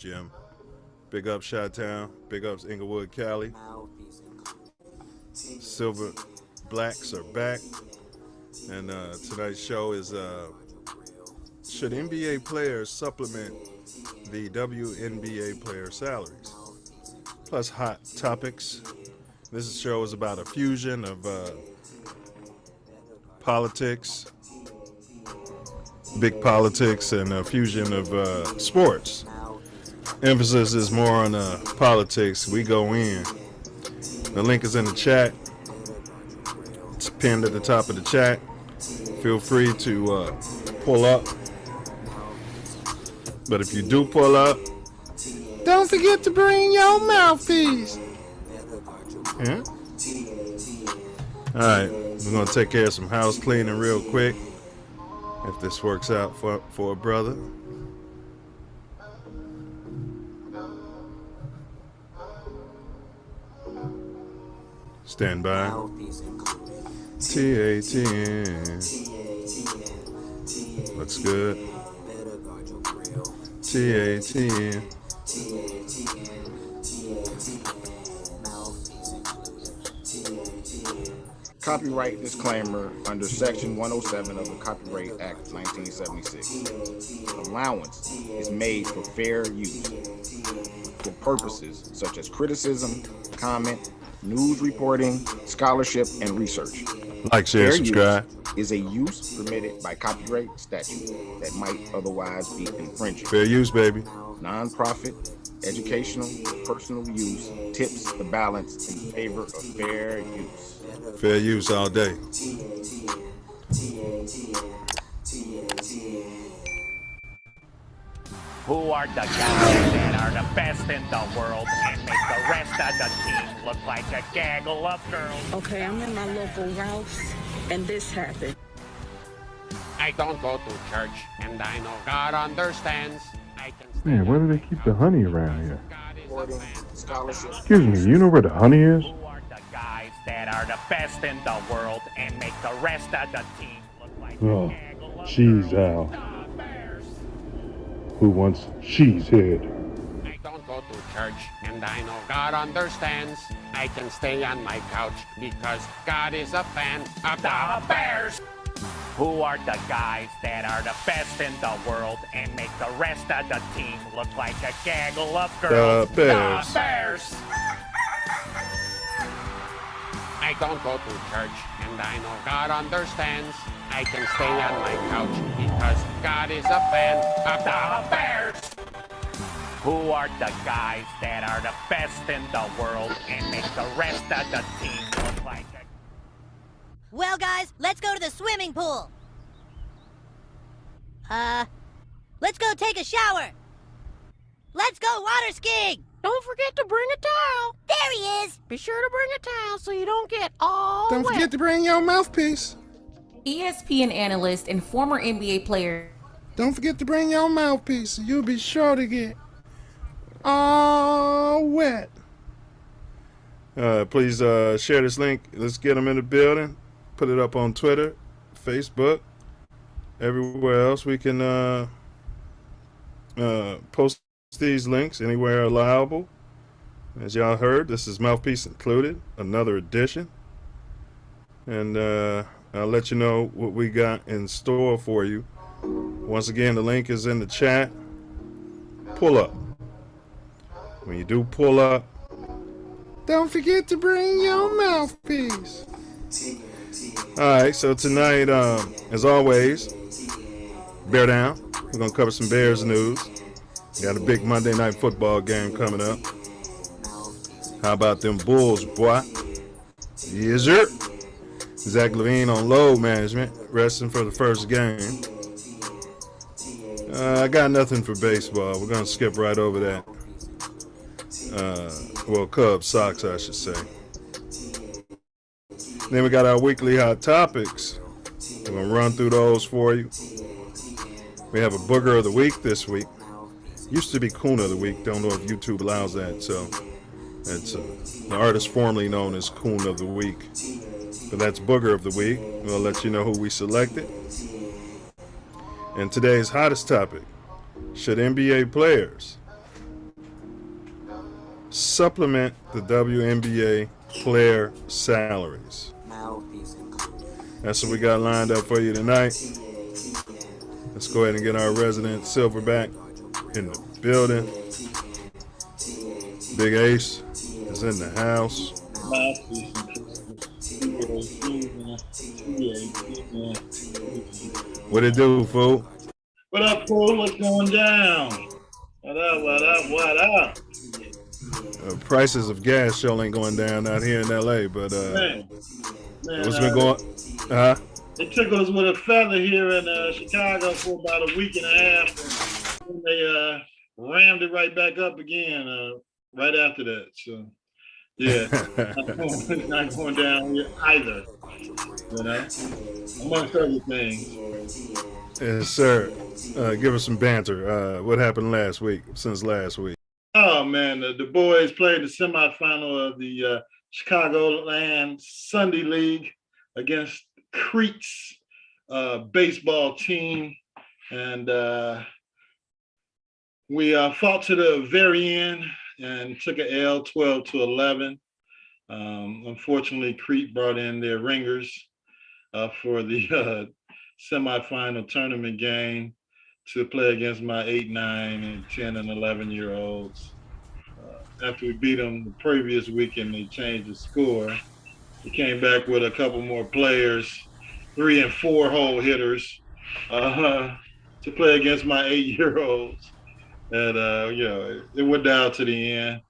Jim. Big up Chi-Town. Big ups Inglewood, Cali. Silver Blacks are back. And tonight's show is should NBA players supplement the WNBA player salaries? Plus hot topics. This show is about a fusion of politics, big politics, and a fusion of sports. Emphasis is more on politics. We go in. The link is in the chat. It's pinned at the top of the chat. Feel free to pull up. But if you do pull up, don't forget to bring your mouthpiece. Yeah? Alright, we're going to take care of some house cleaning real quick. If this works out for a brother. Stand by. TATN. Looks good. TATN. Copyright disclaimer under Section 107 of the Copyright Act 1976. Allowance is made for fair use for purposes such as criticism, comment, news reporting, scholarship, and research. Like, share, fair subscribe. Use is a use permitted by copyright statute that might otherwise be infringing. Fair use, baby. Non-profit, educational, personal use tips the balance in favor of fair use. Fair use all day. Who are the guys that are the best in the world and make the rest of the team look like a gaggle of girls? Okay, I'm in my local Ralph's, and this happened. I don't go to church, and I know God understands. I can Man, where do they keep the honey around here? Scholarship. Excuse me, you know where the honey is? Who are the guys that are the best in the world and make the rest of the team look like Oh, a gaggle of jeez, girls? Al. The Bears. Who wants cheese head? I don't go to church, and I know God understands. I can stay on my couch because God is a fan of the Bears. Who are the guys that are the best in the world and make the rest of the team look like a gaggle of girls? The Bears. The Bears. I don't go to church, and I know God understands. I can stay on my couch because God is a fan of the Bears. Who are the guys that are the best in the world and make the rest of the team look like a... Well, guys, let's go to the swimming pool. Let's go take a shower. Let's go water skiing. Don't forget to bring a towel. There he is. Be sure to bring a towel so you don't get all Don't wet. forget to bring your mouthpiece. ESPN analyst and former NBA player. Don't forget to bring your mouthpiece. You'll be sure to get all wet. Please share this link. Let's get them in the building. Put it up on Twitter, Facebook, everywhere else we can post these links anywhere allowable. As y'all heard, this is Mouthpiece Included, another edition. And I'll let you know what we got in store for you. Once again, the link is in the chat. Pull up. When you do pull up, don't forget to bring your mouthpiece. Alright, so tonight, as always, bear down. We're going to cover some Bears news. Got a big Monday Night Football game coming up. How about them Bulls, boy? Yes, sir. Zach LaVine on load management, resting for the first game. I got nothing for baseball. We're going to skip right over that. Well, Cubs, Sox, I should say. Then we got our weekly hot topics. We're going to run through those for you. We have a Booger of the Week this week. Used to be Coon of the Week. Don't know if YouTube allows that. So it's the artist formerly known as Coon of the Week. But that's Booger of the Week. We'll let you know who we selected. And today's hottest topic. Should NBA players supplement the WNBA player salaries. That's what we got lined up for you tonight. Let's go ahead and get our resident Silverback in the building. Big Ace is in the house. What it do, fool? What up, fool? What's going down? What up, what up, what up? Prices of gas sure ain't going down out here in LA, but Man, what's been going? They took us with a feather here in Chicago for about a week and a half, and they rammed it right back up again right after that. So, yeah, it's not going down here either, you know, amongst other things. Yes, sir. Give us some banter. What happened since last week? Oh, man, the boys played the semifinal of the Chicagoland Sunday League against Crete's baseball team. And we fought to the very end and took an L 12-11. Unfortunately, Crete brought in their ringers for the semifinal tournament game to play against my 8, 9, and 10 and 11-year-olds. After we beat them the previous weekend, they changed the score. We came back with a couple more players, 3 and 4 hole hitters, to play against my 8-year-olds. And it went down to the end,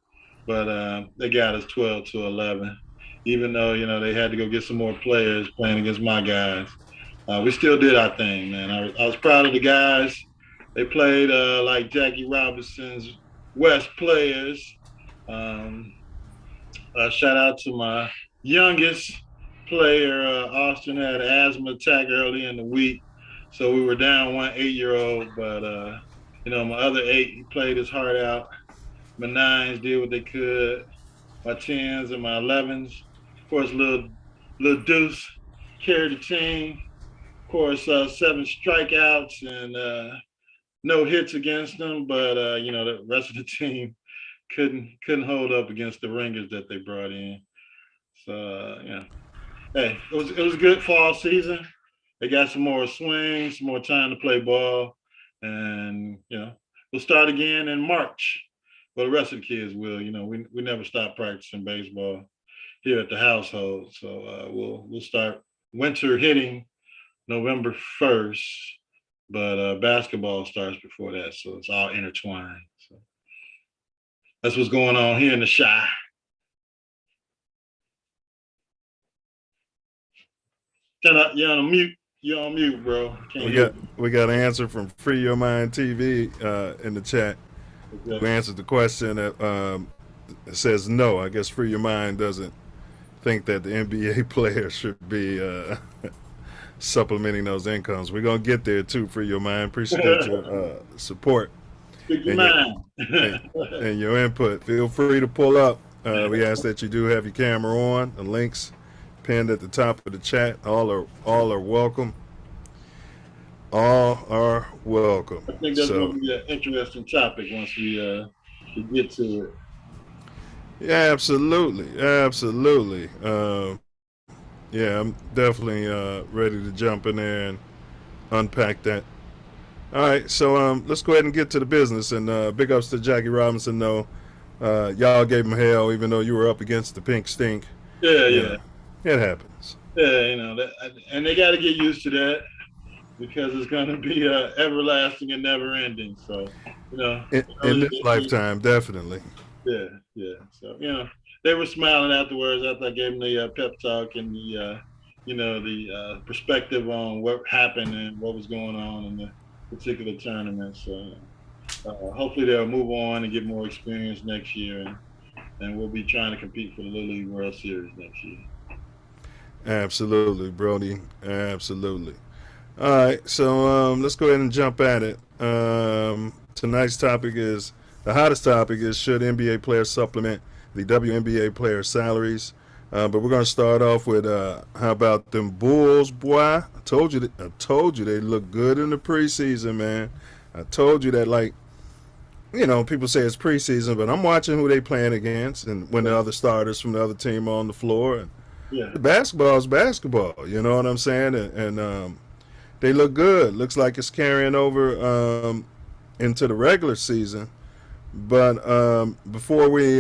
but they got us 12-11. Even though they had to go get some more players playing against my guys. We still did our thing, man. I was proud of the guys. They played like Jackie Robinson's West players. Shout out to my youngest player. Austin had an asthma attack early in the week, so we were down one 8-year-old. But my other 8, he played his heart out. My 9s did what they could. My 10s and my 11s, of course, little Deuce carried the team. Of course, 7 strikeouts and no hits against them, but the rest of the team couldn't hold up against the ringers that they brought in. So hey, it was a good fall season. They got some more swings, some more time to play ball, and we'll start again in March. Well, the rest of the kids will. We never stop practicing baseball here at the household, so we'll start winter hitting November 1st, but basketball starts before that, so it's all intertwined. So that's what's going on here in the Chi. You're on mute. You're on mute, bro. We got an answer from Free Your Mind TV in the chat. Okay. We answered the question that says no. I guess Free Your Mind doesn't think that the NBA players should be supplementing those incomes. We're gonna get there too. Free Your Mind. Appreciate your support and your input. Feel free to pull up. We ask that you do have your camera on. The links pinned at the top of the chat. All are welcome. All are welcome. I think that's going to be an interesting topic once we get to it. Yeah, absolutely. I'm definitely ready to jump in there and unpack that. All right, so let's go ahead and get to the business. And big ups to Jackie Robinson, though. Y'all gave him hell, even though you were up against the pink stink. Yeah. It happens. Yeah, and they got to get used to that because it's going to be everlasting and never ending. So, in this lifetime, definitely. Yeah. So, they were smiling afterwards after I gave them the pep talk and the perspective on what happened and what was going on in the particular tournament. So, hopefully they'll move on and get more experience next year, and we'll be trying to compete for the Little League World Series next year. Absolutely, Brody. Absolutely. All right, so let's go ahead and jump at it. Tonight's topic is, the hottest topic is, should NBA players supplement the WNBA player salaries? But we're gonna start off with how about them Bulls, boy? I told you they look good in the preseason, man. I told you that, like, people say it's preseason, but I'm watching who they playing against and when the other starters from the other team are on the floor. And Yeah. basketball is basketball. You know what I'm saying? And they look good. Looks like it's carrying over into the regular season. But before we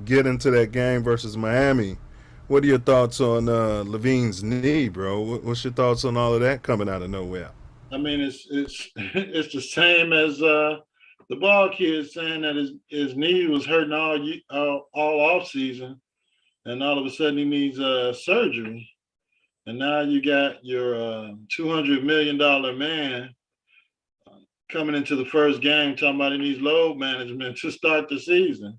get into that game versus Miami, what are your thoughts on Levine's knee, bro? What's your thoughts on all of that coming out of nowhere? I mean, it's it's the same as the ball kid saying that his knee was hurting all off season, and all of a sudden he needs surgery, and now you got your $200 million man coming into the first game talking about he needs load management to start the season.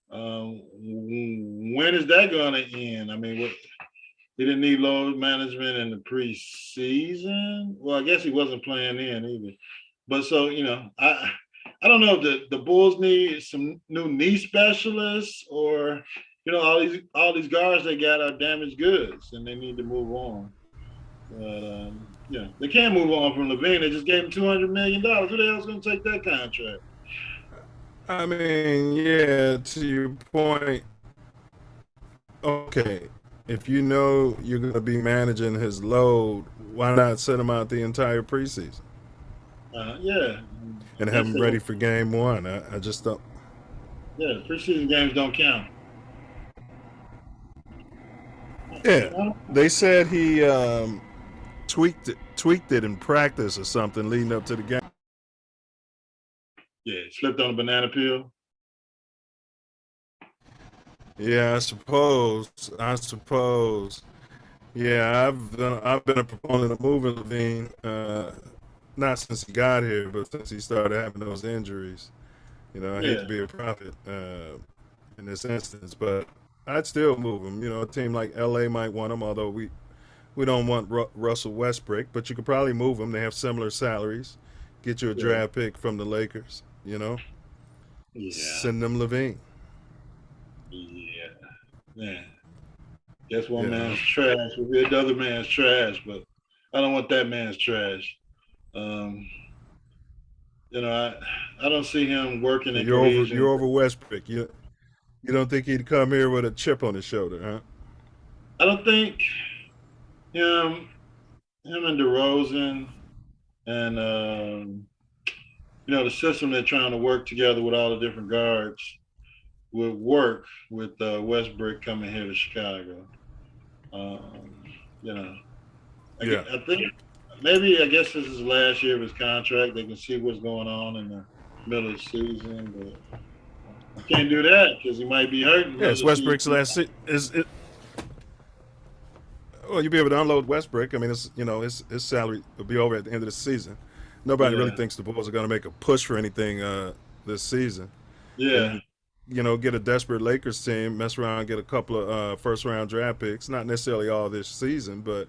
When is that going to end? I mean, he didn't need load management in the preseason. Well, I guess he wasn't playing in either. But so, I don't know if the Bulls need some new knee specialists or, all these guards they got are damaged goods and they need to move on. But they can't move on from Levine. They just gave him $200 million. Who the hell's going to take that contract? I mean, yeah, to your point, okay, if you know you're going to be managing his load, why not set him out the entire preseason? Yeah. And have him ready for game one. I just don't. Yeah, preseason games don't count. Yeah, they said he tweaked it in practice or something leading up to the game. Yeah, slipped on a banana peel. Yeah, I suppose. Yeah, I've been a proponent of moving Levine, not since he got here, but since he started having those injuries. I hate to be a prophet in this instance, but I'd still move him. A team like LA might want him, although we don't want Russell Westbrook, but you could probably move him. They have similar salaries. Get you a draft pick from the Lakers, Yeah. Send them Levine. Yeah. Man. Guess one man's trash will be the other man's trash, but I don't want that man's trash. I don't see him working in You're over Westbrook. You don't think he'd come here with a chip on his shoulder, huh? I don't think him and DeRozan and the system they're trying to work together with all the different guards would work with Westbrook coming here to Chicago. I think I guess this is the last year of his contract. They can see what's going on in the middle of the season, but I can't do that because he might be hurting. Yeah, it's Westbrook's last season. Well, you'll be able to unload Westbrook. I mean, his salary will be over at the end of the season. Nobody really thinks the Bulls are going to make a push for anything this season. Yeah. And, get a desperate Lakers team, mess around, get a couple of first-round draft picks. Not necessarily all this season, but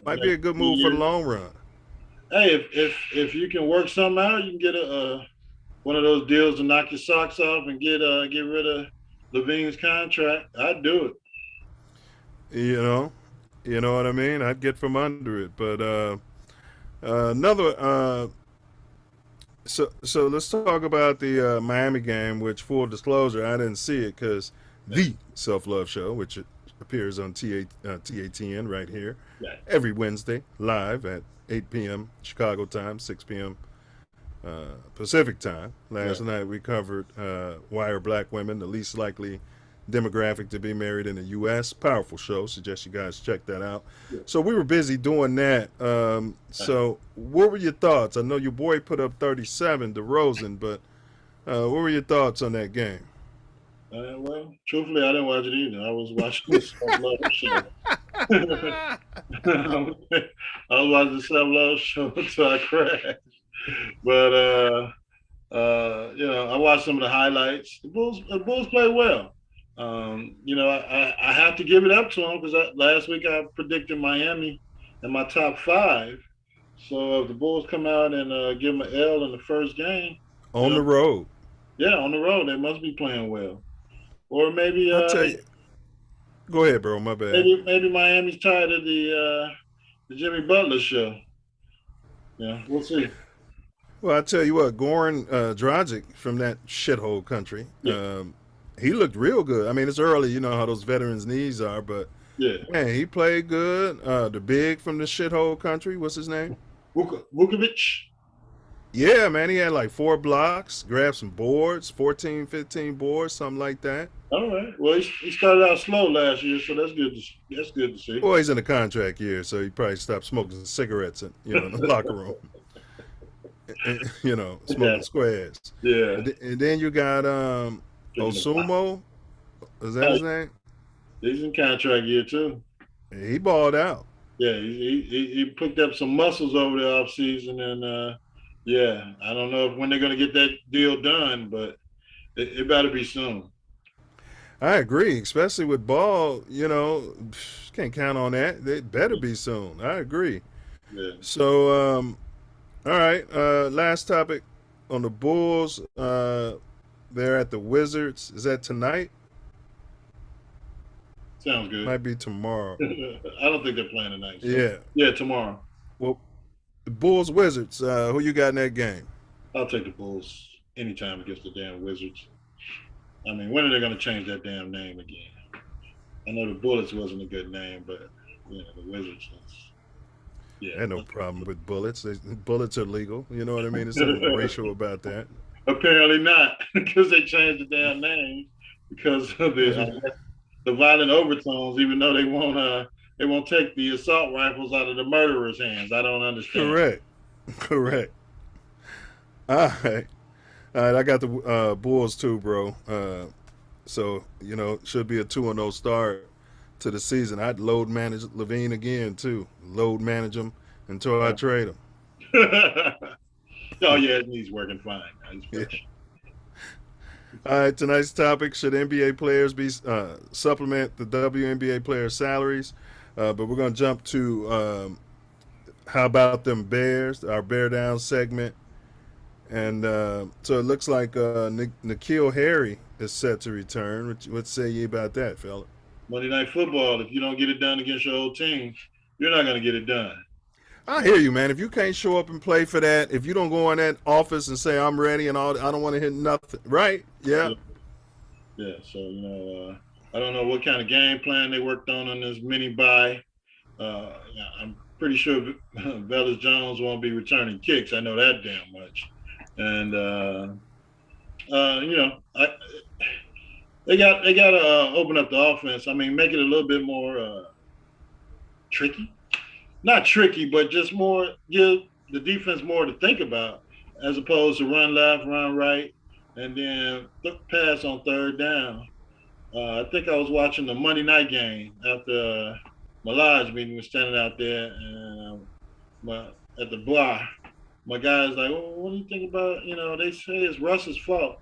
might be a good move for the long run. Hey, if you can work something out, you can get one of those deals to knock your socks off and get rid of Levine's contract. I'd do it. You know what I mean? I'd get from under it. But another so let's talk about the Miami game, which, full disclosure, I didn't see it because the Self Love Show, which appears on TATN right here every Wednesday live at 8 p.m. Chicago time, 6 p.m. Pacific time. Last night we covered Why Are Black Women the Least Likely Demographic to Be Married in the U.S. Powerful show. Suggest you guys check that out. So we were busy doing that. So what were your thoughts? I know your boy put up 37, DeRozan, but what were your thoughts on that game? Well, truthfully, I didn't watch it either. I was watching the Self-Love Show. I was watching the Self-Love Show until I crashed. But, I watched some of the highlights. The Bulls played well. I have to give it up to them because last week I predicted Miami in my top 5. So if the Bulls come out and give them an L in the first game. On the road. Yeah, on the road. They must be playing well. Or maybe I'll tell you. Go ahead, bro. My bad. Maybe Miami's tired of the Jimmy Butler show. Yeah, we'll see. Well, I tell you what, Goran Dragic from that shithole country, Yeah. he looked real good. I mean, it's early, you know how those veterans' knees are, but Yeah. man, he played good. The big from the shithole country, what's his name? Vukovic. Yeah, man, he had like 4 blocks, grabbed some boards, 14, 15 boards, something like that. All right. Well, he started out slow last year, so that's good. That's good to see. Well, he's in a contract year, so he probably stopped smoking cigarettes in the locker room. Smoking squares. Yeah. And then you got Osumo. Is that his name? He's in contract year too. He balled out. Yeah, he picked up some muscles over the offseason, and yeah, I don't know when they're going to get that deal done, but it better be soon. I agree, especially with Ball. Can't count on that. It better be soon. I agree. Yeah. So, all right. Last topic on the Bulls. They're at the Wizards. Is that tonight? Sounds good. Might be tomorrow. I don't think they're playing tonight. So. Yeah. Yeah, tomorrow. Well, the Bulls Wizards. Who you got in that game? I'll take the Bulls anytime against the damn Wizards. I mean, when are they going to change that damn name again? I know the Bullets wasn't a good name, but the Wizards. Yeah. I had no problem with bullets. Bullets are legal. You know what I mean? There's something racial about that. Apparently not, because they changed the damn name because of the violent overtones. Even though they won't take the assault rifles out of the murderers' hands. I don't understand. Correct. All right. I got the Bulls too, bro. So should be a 2-0 start to the season. I'd load manage Levine again too. Load manage him until I trade him. Oh yeah, he's working fine. He's fresh. All right, tonight's topic: should NBA players be supplement the WNBA players' salaries? But we're gonna jump to how about them Bears? Our Bear Down segment. And so it looks like N'Keal Harry is set to return. What say you about that, fella? Monday Night Football. If you don't get it done against your old team, you're not going to get it done. I hear you, man. If you can't show up and play for that, if you don't go in that office and say I'm ready and all, I don't want to hit nothing. Right? Yeah. Yeah. So I don't know what kind of game plan they worked on this mini bye. I'm pretty sure Velus Jones won't be returning kicks. I know that damn much. And they got to open up the offense. I mean, make it a little bit more tricky. Not tricky, but just more give the defense more to think about, as opposed to run left, run right, and then pass on third down. I think I was watching the Monday night game after Milz meeting was standing out there and at the bar. My guy's like, well, what do you think about, they say it's Russ's fault.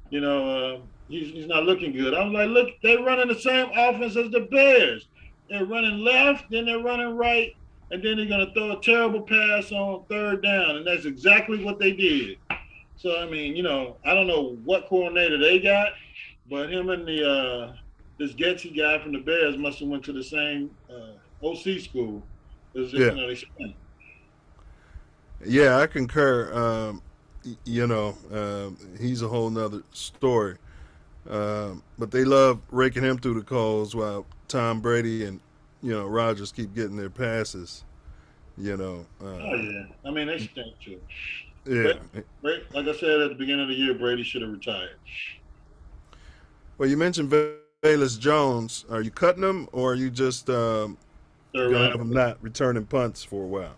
He's not looking good. I was like, look, they're running the same offense as the Bears. They're running left, then they're running right, and then they're going to throw a terrible pass on third down, and that's exactly what they did. So, I mean, I don't know what coordinator they got, but him and this Getsy guy from the Bears must have went to the same OC school. They spent. Yeah, I concur. He's a whole nother story. But they love raking him through the coals while Tom Brady and, Rodgers keep getting their passes. Oh, yeah. I mean, they stink too. Yeah. Like I said at the beginning of the year, Brady should have retired. Well, you mentioned Velus Jones. Are you cutting him, or are you just going to have him not returning punts for a while?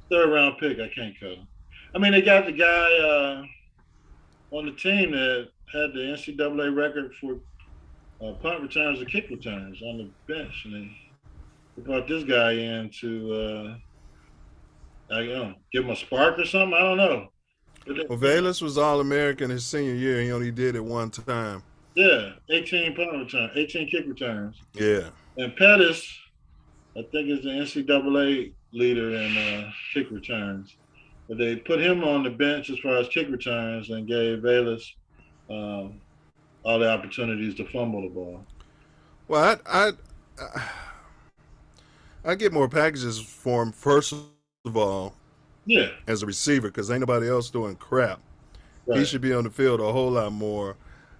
Third round pick, I can't cut him. I mean, they got the guy on the team that had the NCAA record for punt returns and kick returns on the bench, and they brought this guy in to, give him a spark or something. I don't know. Well, Velus was All-American his senior year. He only did it one time. Yeah, 18 punt returns, 18 kick returns. Yeah. And Pettis, I think, is the NCAA leader in kick returns. But they put him on the bench as far as kick returns and gave Velus all the opportunities to fumble the ball. Well, I get more packages for him, first of all, Yeah. as a receiver because ain't nobody else doing crap. Right. He should be on the field a whole lot more.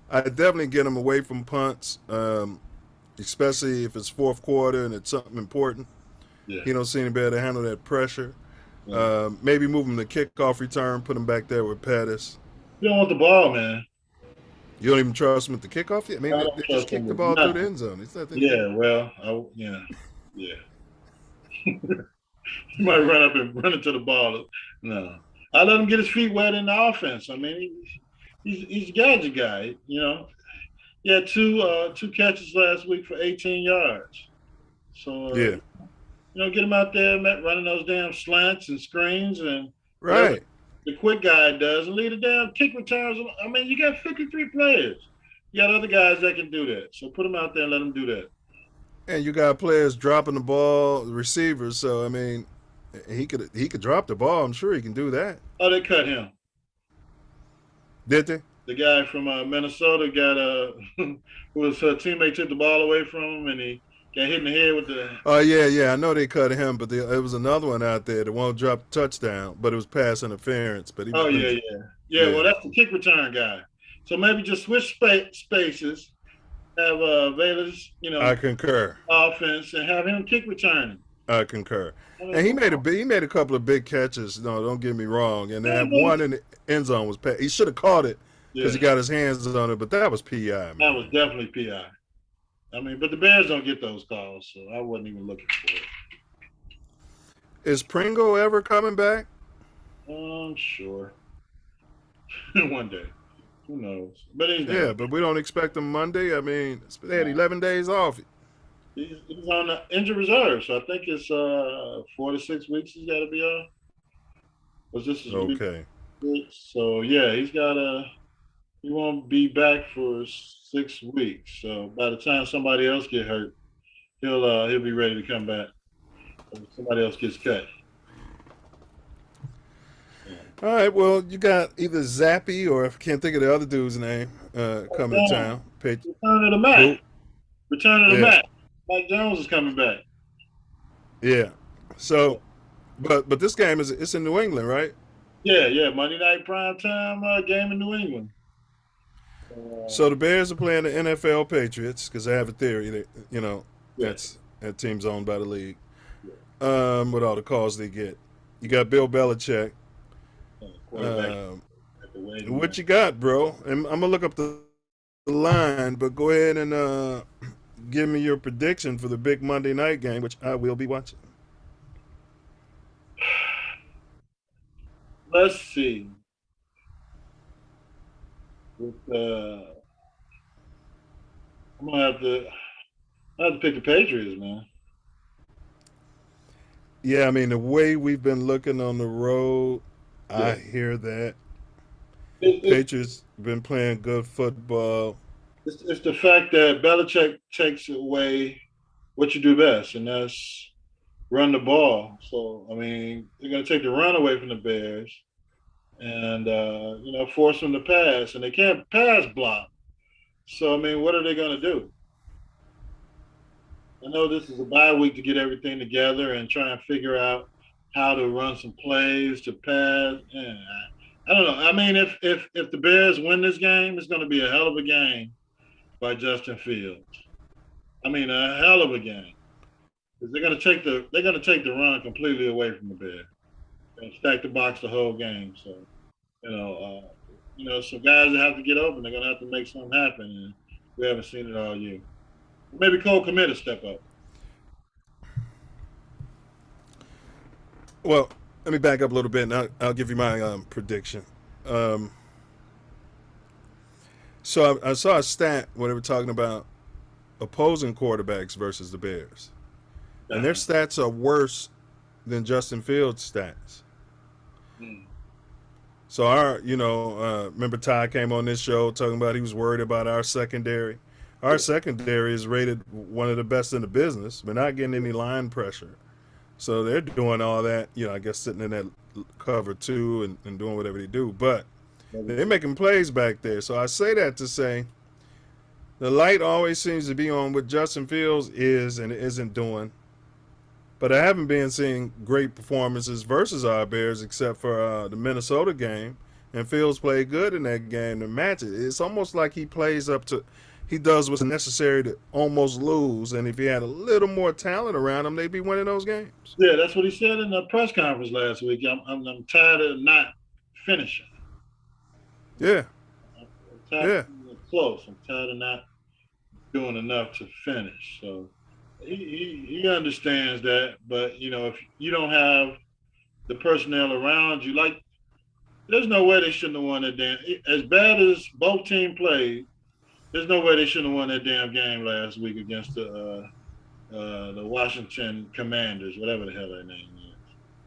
I definitely get him away from punts, especially if it's fourth quarter and it's something important. Yeah. He don't seem to be able to handle that pressure. Yeah. Maybe move him to kickoff return, put him back there with Pettis. You don't want the ball, man. You don't even trust him at the kickoff yet? I mean, they just kick the ball through the end zone. It's nothing. Yeah, well, yeah. You might run up and run into the ball. No. I let him get his feet wet in the offense. I mean, he's a gadget guy, you know. He had two catches last week for 18 yards. So, yeah. You know, get him out there running those damn slants and screens and right. The quick guy does and lead the damn kick returns. I mean, you got 53 players. You got other guys that can do that. So put them out there and let them do that. And you got players dropping the ball, receivers. So I mean, he could drop the ball. I'm sure he can do that. Oh, they cut him. Did they? The guy from Minnesota who was her teammate took the ball away from him and he got hit in the head with the. Oh yeah. I know they cut him, but there was another one out there that won't drop the touchdown, but it was pass interference. But yeah. Well, that's the kick return guy. So maybe just switch spaces, have Valers, you know. I concur. Offense and have him kick returning. I concur. And he made a couple of big catches. No, don't get me wrong. And that one in the end zone was he should have caught it because he got his hands on it, but that was PI. Man. That was definitely PI. I mean, but the Bears don't get those calls, so I wasn't even looking for it. Is Pringle ever coming back? Sure. One day. Who knows? But he's not. Yeah, but we don't expect him Monday. I mean, they had 11 days off. He's on the injured reserve, so I think it's 4 to 6 weeks he's got to be on. Okay. So, yeah, he won't be back for 6 weeks. So by the time somebody else get hurt, he'll be ready to come back. If somebody else gets cut. All right, well, you got either Zappy or I can't think of the other dude's name coming to town. Return of the Mac. Return of the Mac. Mike Jones is coming back. Yeah. So, but this game it's in New England, right? Yeah. Monday night primetime game in New England. So the Bears are playing the NFL Patriots because I have a theory that that team's owned by the league. With all the calls they get, you got Bill Belichick. What you got, bro? And I'm gonna look up the line, but go ahead and give me your prediction for the big Monday night game, which I will be watching. Let's see. I'm gonna have to pick the Patriots, man. Yeah, I mean the way we've been looking on the road. I hear that. Patriots been playing good football. It's the fact that Belichick takes away what you do best, and that's run the ball. So, I mean, they're going to take the run away from the Bears and, force them to pass. And they can't pass block. So, I mean, what are they going to do? I know this is a bye week to get everything together and try and figure out how to run some plays to pass. Yeah, I don't know. I mean, if the Bears win this game, it's going to be a hell of a game by Justin Fields. I mean, a hell of a game. Because they're going to take the run completely away from the Bears and stack the box the whole game. So, some guys that have to get open, they're going to have to make something happen, and we haven't seen it all year. Maybe Cole Kmet will step up. Well, let me back up a little bit, and I'll give you my prediction. So I saw a stat where they were talking about opposing quarterbacks versus the Bears. And their stats are worse than Justin Fields' stats. So remember Ty came on this show talking about he was worried about our secondary. Our secondary is rated one of the best in the business. We're not getting any line pressure. So they're doing all that, I guess sitting in that cover two and doing whatever they do. But they're making plays back there. So I say that to say the light always seems to be on what Justin Fields is and isn't doing But I haven't been seeing great performances versus our Bears except for the Minnesota game. And Fields played good in that game to match it. It's almost like he plays up to, he does what's necessary to almost lose. And if he had a little more talent around him, they'd be winning those games. Yeah, that's what he said in the press conference last week. I'm tired of not finishing. Yeah. I'm tired of close. I'm tired of not doing enough to finish. So he understands that. But, you know, if you don't have the personnel around you, like, there's no way they shouldn't have won that damn. As bad as both teams played, there's no way they shouldn't have won that damn game last week against the Washington Commanders, whatever the hell their name is.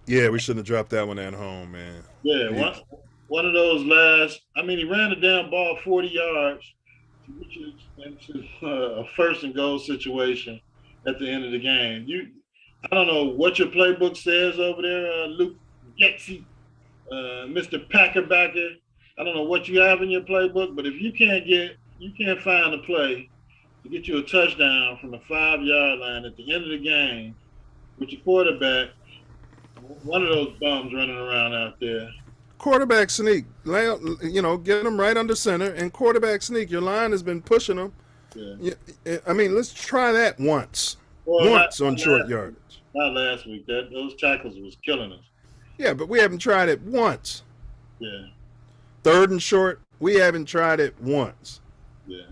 Yeah, we shouldn't have dropped that one at home, man. Yeah, one of those last. I mean, he ran the damn ball 40 yards, which is into a first and goal situation at the end of the game. I don't know what your playbook says over there, Luke Getsy. Mr. Packerbacker, I don't know what you have in your playbook, but if you can't find a play to get you a touchdown from the 5-yard line at the end of the game with your quarterback, one of those bums running around out there. Quarterback sneak, you know, get them right under center and quarterback sneak. Your line has been pushing them. Yeah. I mean, let's try that once. On short yardage. Not last week. Those tackles was killing us. Yeah, but we haven't tried it once. Yeah. Third and short, we haven't tried it once. Yeah.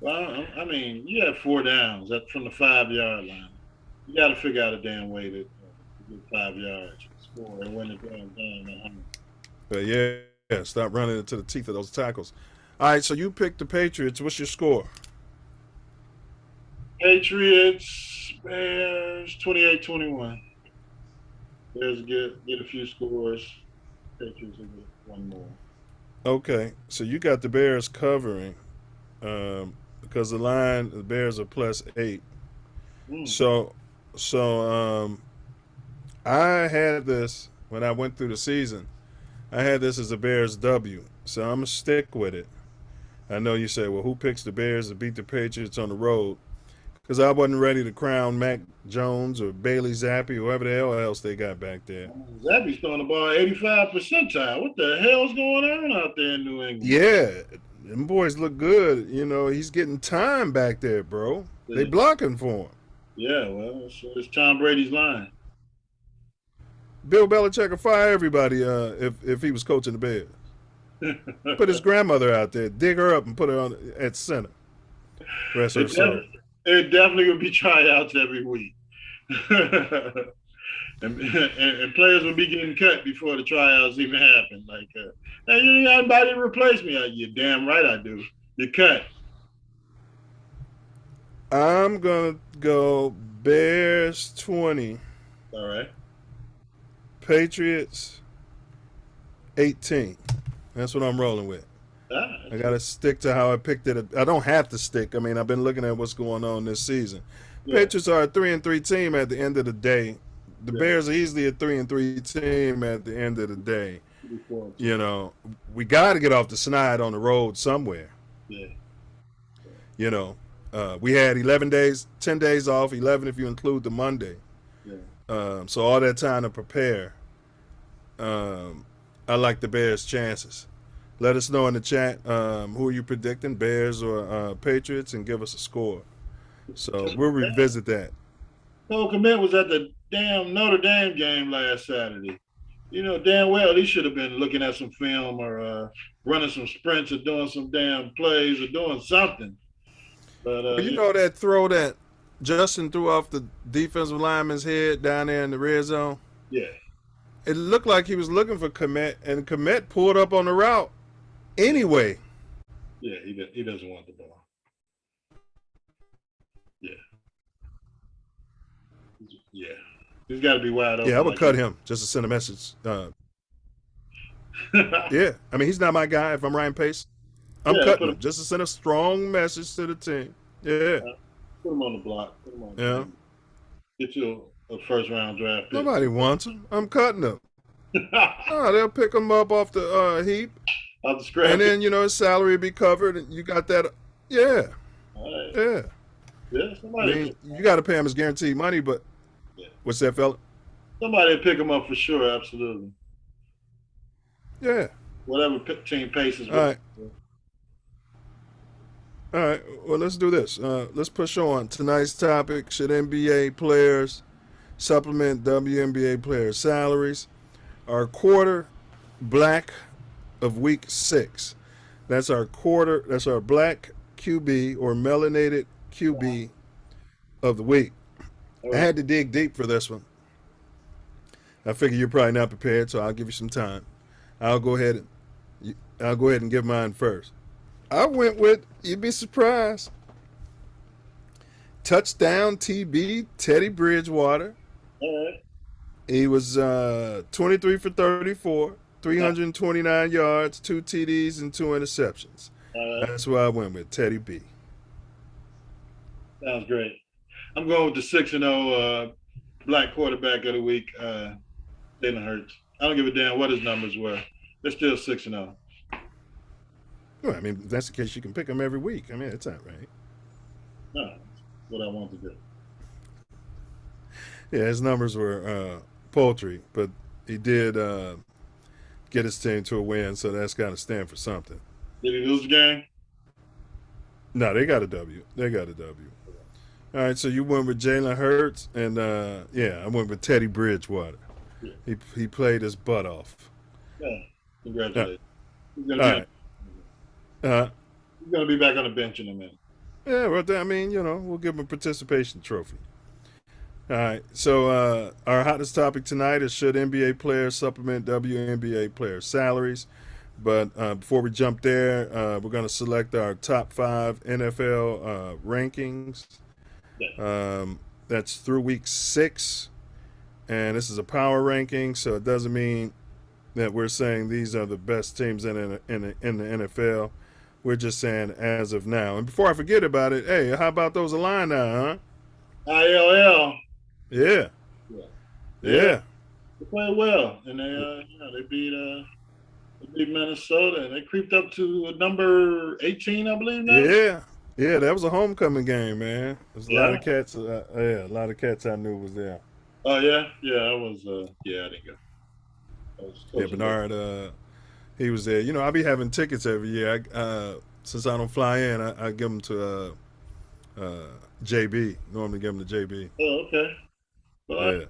Well, I mean, you have 4 downs from the 5-yard line. You got to figure out a damn way to get 5 yards, score, and win the damn game at home. But yeah, stop running into the teeth of those tackles. All right, so you picked the Patriots. What's your score? Patriots, Bears, 28-21. Bears get a few scores. Patriots will get one more. Okay, so you got the Bears covering because the Bears are +8. So I had this when I went through the season. I had this as a Bears W, so I'm going to stick with it. I know you say, well, who picks the Bears to beat the Patriots on the road? Because I wasn't ready to crown Mac Jones or Bailey Zappi, whoever the hell else they got back there. Zappi's throwing the ball 85 percentile. What the hell's going on out there in New England? Yeah, them boys look good. You know, he's getting time back there, bro. Yeah. They blocking for him. Yeah, well, it's Tom Brady's line. Bill Belichick will fire everybody if he was coaching the Bears. Put his grandmother out there, dig her up, and put her at center. Rest her soul. It definitely would be tryouts every week. and players would be getting cut before the tryouts even happen. Like, hey, you ain't got anybody to replace me. You're damn right I do. You're cut. I'm going to go Bears 20. All right. Patriots 18. That's what I'm rolling with. I got to stick to how I picked it. I don't have to stick. I mean, I've been looking at what's going on this season. Yeah. Patriots are a 3-3 team at the end of the day. The Bears are easily a 3-3 team at the end of the day. You know, we got to get off the snide on the road somewhere. Yeah. You know, we had 10 days off, 11 if you include the Monday. Yeah. So all that time to prepare. I like the Bears' chances. Let us know in the chat who are you predicting, Bears or Patriots, and give us a score. So we'll revisit that. Cole Kmet was at the damn Notre Dame game last Saturday. You know damn well he should have been looking at some film or running some sprints or doing some damn plays or doing something. But you know that throw that Justin threw off the defensive lineman's head down there in the red zone? Yeah. It looked like he was looking for Kmet, and Kmet pulled up on the route anyway. Yeah, he doesn't want the ball. Yeah. Yeah. He's got to be wide open. Yeah, I would cut him just to send a message. Yeah, I mean, he's not my guy if I'm Ryan Pace. I'm cutting him just to send a strong message to the team. Yeah. Put him on the block. Put him on the team. Get you a first-round draft pick. Nobody wants him. I'm cutting him. Oh, they'll pick him up off the heap. Off the scrap. And then, you know, his salary will be covered, and you got that. Yeah. All right. Yeah. Yeah, somebody. I mean, you got to pay him his guaranteed money, but What's that, fella? Somebody pick him up for sure. Absolutely. Yeah. Whatever team paces. All right. All right. Well, let's do this. Let's push on. Tonight's topic: should NBA players supplement WNBA players' salaries? Our quarter black of week 6. That's our quarter. That's our black QB or melanated QB of the week. I had to dig deep for this one. I figure you're probably not prepared, so I'll give you some time. I'll go ahead and give mine first. I went with, you'd be surprised, touchdown TB Teddy Bridgewater. All right. He was 23 for 34, 329 yards, 2 TDs, and 2 interceptions. All right. That's what I went with, Teddy B. Sounds great. I'm going with the 6-0 black quarterback of the week, Jalen Hurts. I don't give a damn what his numbers were. They're still 6-0. Well, I mean, if that's the case, you can pick him every week. I mean, it's not right. No, that's what I want to do. Yeah, his numbers were paltry, but he did get his team to a win, so that's got to stand for something. Did he lose the game? No, they got a W. They got a W. All right, so you went with Jalen Hurts, and I went with Teddy Bridgewater. Yeah. He played his butt off. Yeah, congratulations. He's gonna be back on the bench in a minute. Yeah, well, I mean, we'll give him a participation trophy. All right, so our hottest topic tonight is should NBA players supplement WNBA players' salaries? But before we jump there, we're going to select our top 5 NFL rankings. That's through week 6, and this is a power ranking, so it doesn't mean that we're saying these are the best teams in the NFL. We're just saying as of now. And before I forget about it, hey, how about those Illini, huh? ILL. Yeah. They played well, and they beat Minnesota, and they creeped up to number 18, I believe. Now. Yeah, that was a homecoming game, man. There's a lot of cats. A lot of cats I knew was there. Oh yeah, I was. I didn't go. Bernard. He was there. I'll be having tickets every year. Since I don't fly in, I give them to JB. Normally give them to JB. Oh, okay.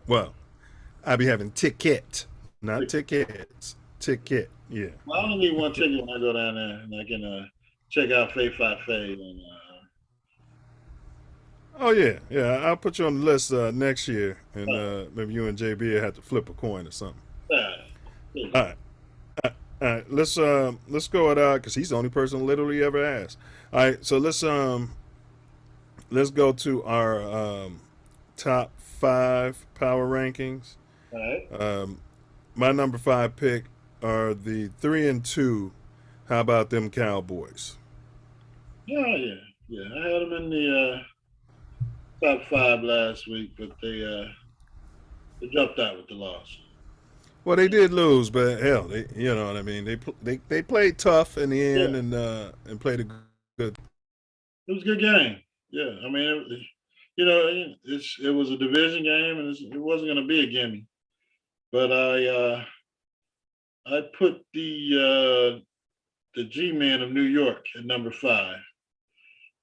Well, I'll be having ticket, not tickets. Ticket. Yeah. Well, I only need one ticket when I go down there, and I can check out Faye and. Oh yeah. I'll put you on the list next year, and maybe you and JB will have to flip a coin or something. All right. Let's go at because he's the only person literally ever asked. All right. So let's go to our top 5 power rankings. All right. My number 5 pick are the 3-2. How about them Cowboys? Yeah. I had them in the top 5 last week, but they dropped out with the loss. Well, they did lose, but hell, you know what I mean. They played tough in the end and played a good. It was a good game. Yeah, I mean, it was a division game, and it wasn't going to be a gimme. But I put the G-Men of New York at number 5.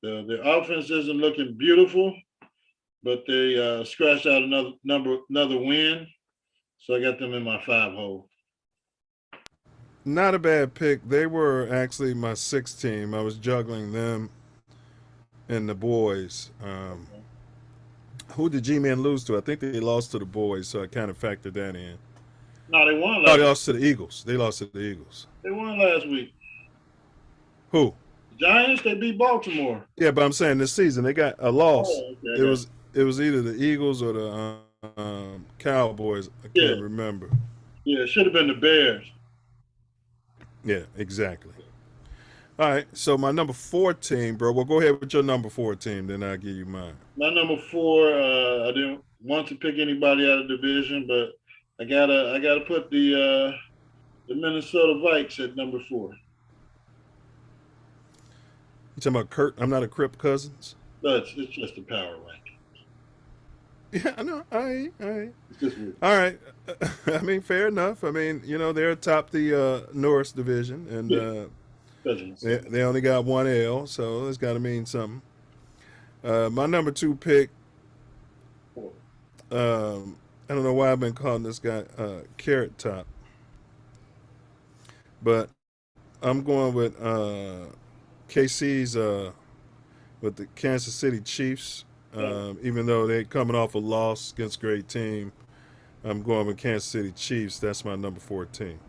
The offense isn't looking beautiful, but they scratched out another win. So I got them in my 5 hole. Not a bad pick. They were actually my 6th team. I was juggling them and the boys. Who did G-Men lose to? I think they lost to the boys, so I kind of factored that in. No, they won. They lost to the Eagles. They won last week. Who? Giants. They beat Baltimore. Yeah, but I'm saying this season they got a loss. Oh, okay. It was either the Eagles or the Cowboys. I can't remember. Yeah, it should have been the Bears. Yeah, exactly. All right, so my number 4 team, bro. Well, go ahead with your number 4 team, then I'll give you mine. My number 4, I didn't want to pick anybody out of the division, but I gotta put the Minnesota Vikes at number 4. You talking about Kurt? I'm not a Crip Cousins. No, it's just a power ranking. Yeah, I know. All right. It's just weird. All right. I mean, fair enough. I mean, they're atop the Norris division, and Yeah. Doesn't they only got one L, so it's got to mean something. My number 2 pick, I don't know why I've been calling this guy Carrot Top, but I'm going with KC's with the Kansas City Chiefs. Even though they're coming off a loss against a great team, I'm going with Kansas City Chiefs. That's my number 14.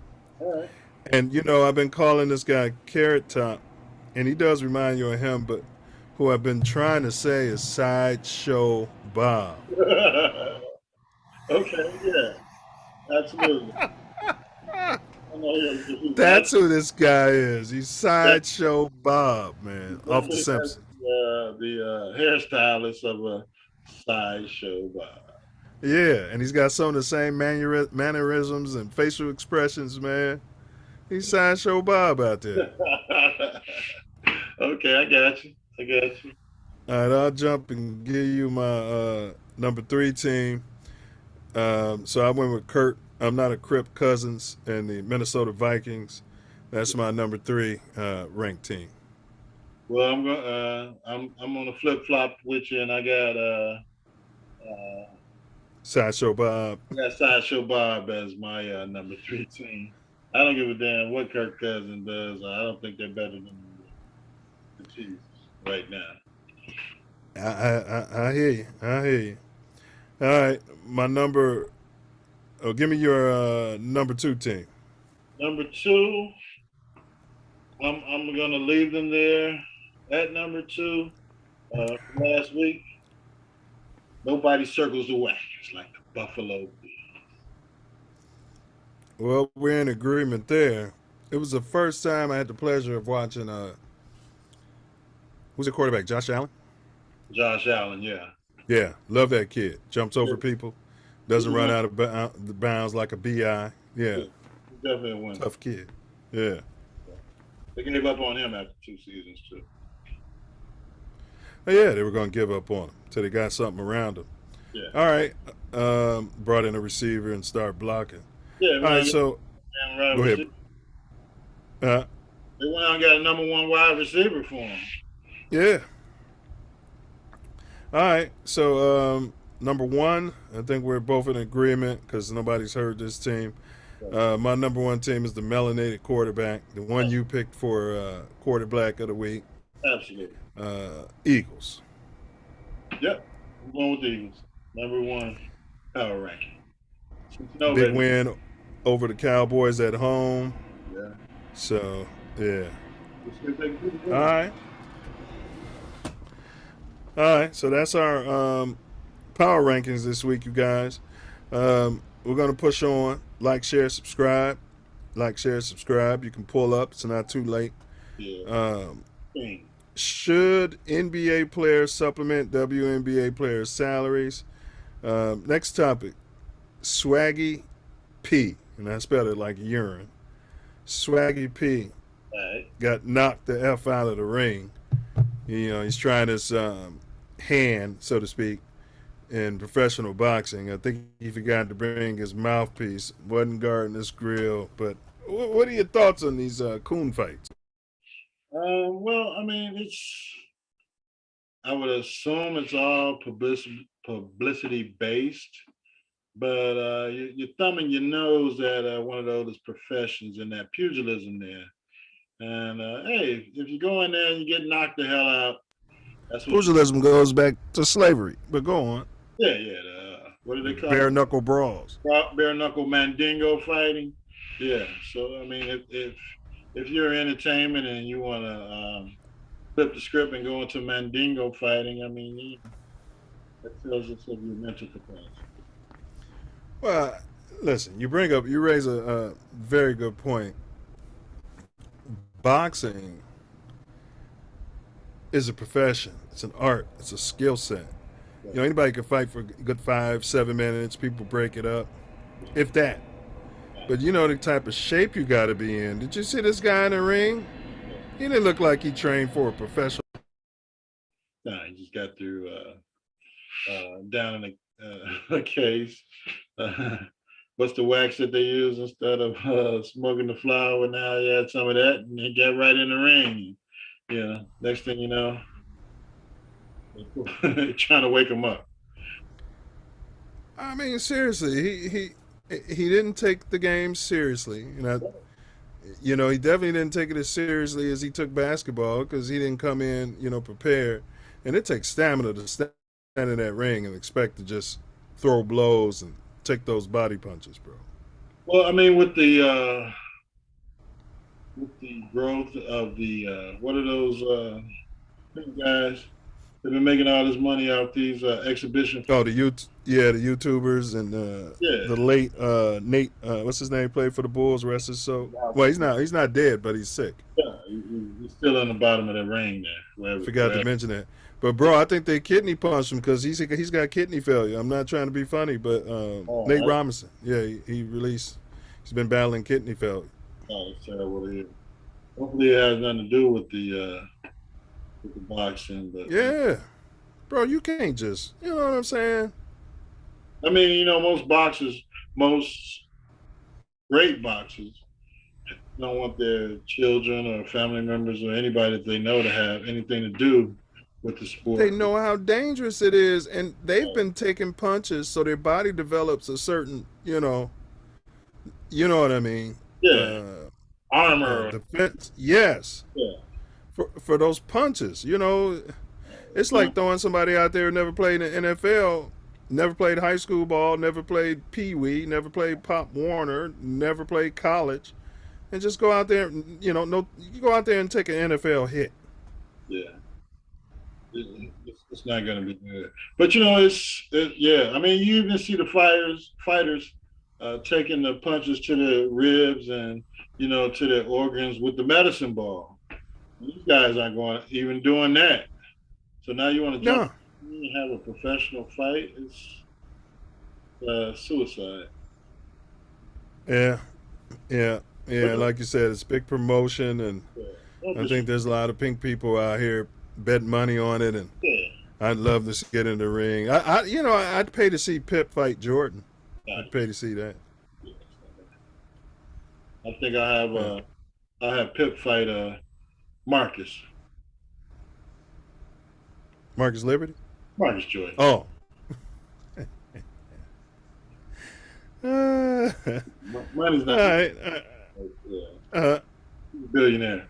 All right. And I've been calling this guy Carrot Top, and he does remind you of him, but who I've been trying to say is Sideshow Bob. Okay, yeah, absolutely. I know him. That's who this guy is. He's Sideshow Bob, man, off the Simpsons. The hairstylist of a Sideshow Bob. Yeah, and he's got some of the same mannerisms and facial expressions, man. He's Sideshow Bob out there. Okay, I got you. All right, I'll jump and give you my number 3 team. So I went with Kirk. I'm not a Crip Cousins and the Minnesota Vikings. That's my number 3 ranked team. Well, I'm going. I'm on a flip flop with you, and I got Sideshow Bob. I got Sideshow Bob as my number 3 team. I don't give a damn what Kirk Cousins does. I don't think they're better than the Chiefs right now. I hear you. I hear you. All right, my number. Oh, give me your number 2 team. Number 2, I'm gonna leave them there at number 2. From last week, nobody circles the wagons like the Buffalo Bills. Well, we're in agreement there. It was the first time I had the pleasure of watching. Who's the quarterback? Josh Allen. Josh Allen, yeah. Yeah, love that kid. Jumps over people, doesn't run out of the bounds like a bi. Yeah, He's definitely a winner. tough kid. Yeah. They gave up on him after 2 seasons too. Oh, yeah, they were going to give up on him until they got something around him. Yeah. All right, brought in a receiver and start blocking. Yeah. All right, so go ahead. They went out and got a number 1 wide receiver for him. Yeah. All right, so number 1, I think we're both in agreement because nobody's heard this team. My number 1 team is the melanated quarterback, the one you picked for quarterback of the week. Absolutely. Eagles. Yep. I'm going with the Eagles. Number 1 power ranking. Big win over the Cowboys at home. Yeah. So, yeah. All right, so that's our power rankings this week, you guys. We're going to push on. Like, share, subscribe. Like, share, subscribe. You can pull up. It's not too late. Yeah. Should NBA players supplement WNBA players' salaries? Next topic, Swaggy P. And I spelled it like urine. Swaggy P got knocked the F out of the ring. He's trying his hand, so to speak, in professional boxing. I think he forgot to bring his mouthpiece. Wasn't guarding his grill. But what are your thoughts on these coon fights? Well, I mean, I would assume it's all publicity based, but you're thumbing your nose at one of the oldest professions in that pugilism there. And hey, if you go in there and you get knocked the hell out, that's what Pugilism goes back to slavery, but go on. Yeah. What do they call Bare it? knuckle brawls. Bare knuckle mandingo fighting. Yeah. So I mean, if you're entertainment and you want to flip the script and go into mandingo fighting, I mean, that tells us of your mental capacity. Well, listen, you raise a very good point. Boxing is a profession. It's an art. It's a skill set. Anybody can fight for a good 5-7 minutes. People break it up, if that. But the type of shape you got to be in. Did you see this guy in the ring? He didn't look like he trained for a professional. Nah, he just got through down in case. What's the wax that they use instead of smoking the flower? Now he had some of that, and he got right in the ring. Next thing you know, trying to wake him up. I mean, seriously, he didn't take the game seriously. He definitely didn't take it as seriously as he took basketball because he didn't come in, prepared. And it takes stamina to stand in that ring and expect to just throw blows and take those body punches, bro. Well, I mean, with the growth of the what are those big guys? They've been making all this money out these exhibition. Oh, the YouTubers and the late Nate, what's his name, played for the Bulls, rest his soul. Well, he's not dead, but he's sick. Yeah, he's still on the bottom of the ring there. Forgot to mention that. But bro, I think they kidney punched him because he's got kidney failure. I'm not trying to be funny, but Nate Robinson, he released. He's been battling kidney failure. Oh, it's terrible to hear. Hopefully, it has nothing to do with the boxing. But yeah, bro, you can't just, you know what I'm saying? I mean, most great boxers don't want their children or family members or anybody that they know to have anything to do with the sport. They know how dangerous it is, and they've been taking punches, so their body develops a certain, you know what I mean? Yeah. Armor. Defense. Yes. Yeah. For those punches, it's like throwing somebody out there who never played in the NFL, never played high school ball, never played Pee Wee, never played Pop Warner, never played college, and just go out there, you go out there and take an NFL hit. Yeah. It's not going to be good. But, I mean, you even see the fighters taking the punches to the ribs and, to their organs with the medicine ball. These guys aren't even doing that. So now you want to jump and have a professional fight? It's suicide. Yeah. Like you said, it's big promotion, and I think there's a lot of pink people out here bet money on it, and I'd love to get in the ring. I'd pay to see Pip fight Jordan. I'd pay to see that. I think I have Pip fight Marcus Liberty? Marcus Joy. Oh. Money's not. All right. Billionaire.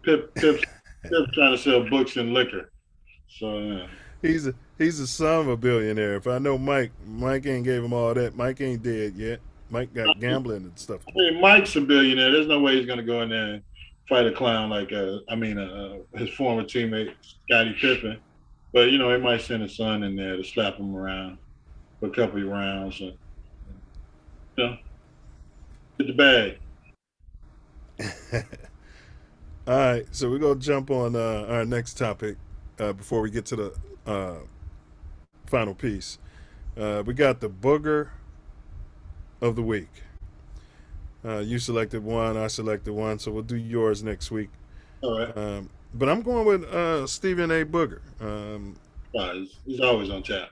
Pip's trying to sell books and liquor. So he's a son of a billionaire. If I know Mike ain't gave him all that. Mike ain't dead yet. Mike got gambling and stuff. I mean, Mike's a billionaire. There's no way he's going to go in there and fight a clown like his former teammate Scottie Pippen. But he might send his son in there to slap him around for a couple of rounds and get the bag. All right, so we're gonna jump on our next topic before we get to the final piece. We got the booger of the week. You selected one, I selected one, so we'll do yours next week. All right. But I'm going with Stephen A. Booger. He's always on tap.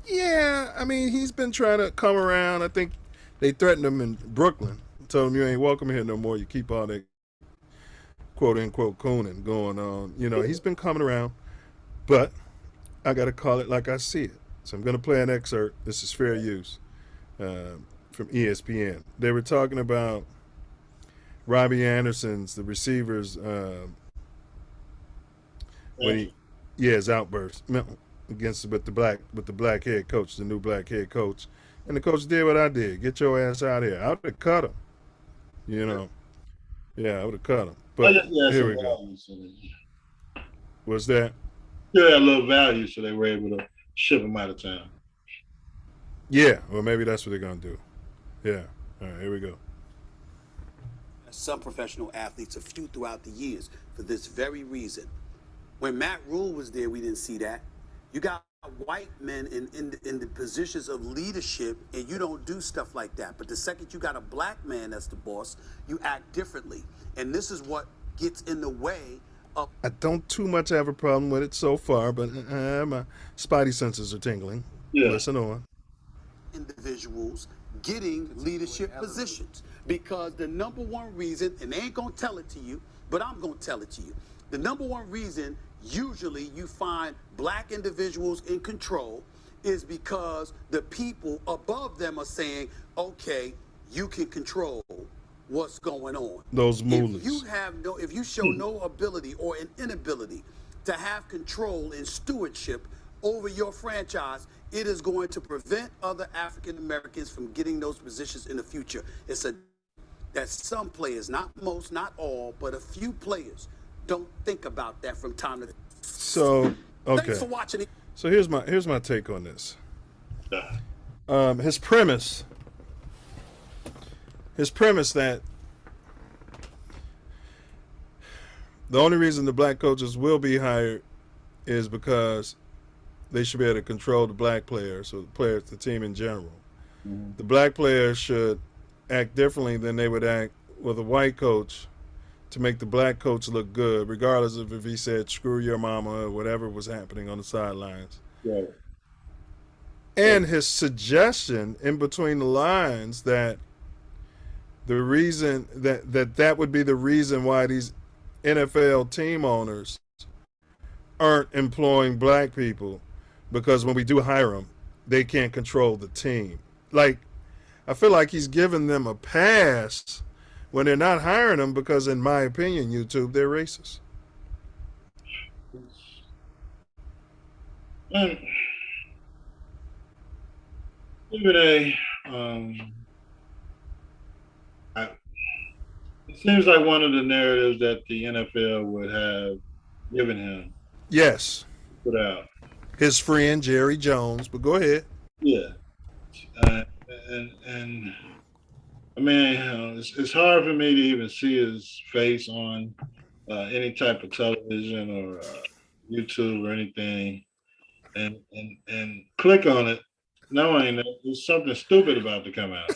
Yeah, I mean, he's been trying to come around. I think they threatened him in Brooklyn. Told him, you ain't welcome here no more. You keep all that quote-unquote cooning going on. He's been coming around. But I got to call it like I see it. So I'm going to play an excerpt. This is fair use from ESPN. They were talking about Robbie Anderson's, the receivers, when his outburst with the black head coach, the new black head coach. And the coach did what I did. Get your ass out of here. I would have cut him. Yeah, I would have cut him. But here we go. What's that? Yeah, a little value, so they were able to ship him out of town. Yeah, well, maybe that's what they're going to do. Yeah. All right, here we go. Some professional athletes are few throughout the years for this very reason. When Matt Rule was there, we didn't see that. You got white men in the positions of leadership, and you don't do stuff like that. But the second you got a black man that's the boss, you act differently. And this is what gets in the way of... I don't too much have a problem with it so far, but my spidey senses are tingling. Yeah. Listen on. Individuals getting leadership positions, because the number one reason, and they ain't gonna tell it to you, but I'm gonna tell it to you. The number one reason usually you find black individuals in control is because the people above them are saying, okay, you can control what's going on. Those mullahs. If you show no ability or an inability to have control and stewardship over your franchise, it is going to prevent other African Americans from getting those positions in the future. That some players, not most, not all, but a few players don't think about that from time to time. So, okay. Thanks for watching it. So here's my take on this. His premise that the only reason the black coaches will be hired is because they should be able to control the black players, or the players, the team in general. Mm-hmm. The black players should act differently than they would act with a white coach to make the black coach look good, regardless of if he said "screw your mama" or whatever was happening on the sidelines. Right. And his suggestion in between the lines that the reason that would be the reason why these NFL team owners aren't employing black people, because when we do hire them, they can't control the team. Like, I feel like he's giving them a pass when they're not hiring them because, in my opinion, YouTube, they're racist. It seems like one of the narratives that the NFL would have given him. Yes. Put out. His friend Jerry Jones, but go ahead. Yeah. And I mean, it's hard for me to even see his face on any type of television or YouTube or anything, and click on it, knowing that there's something stupid about to come out.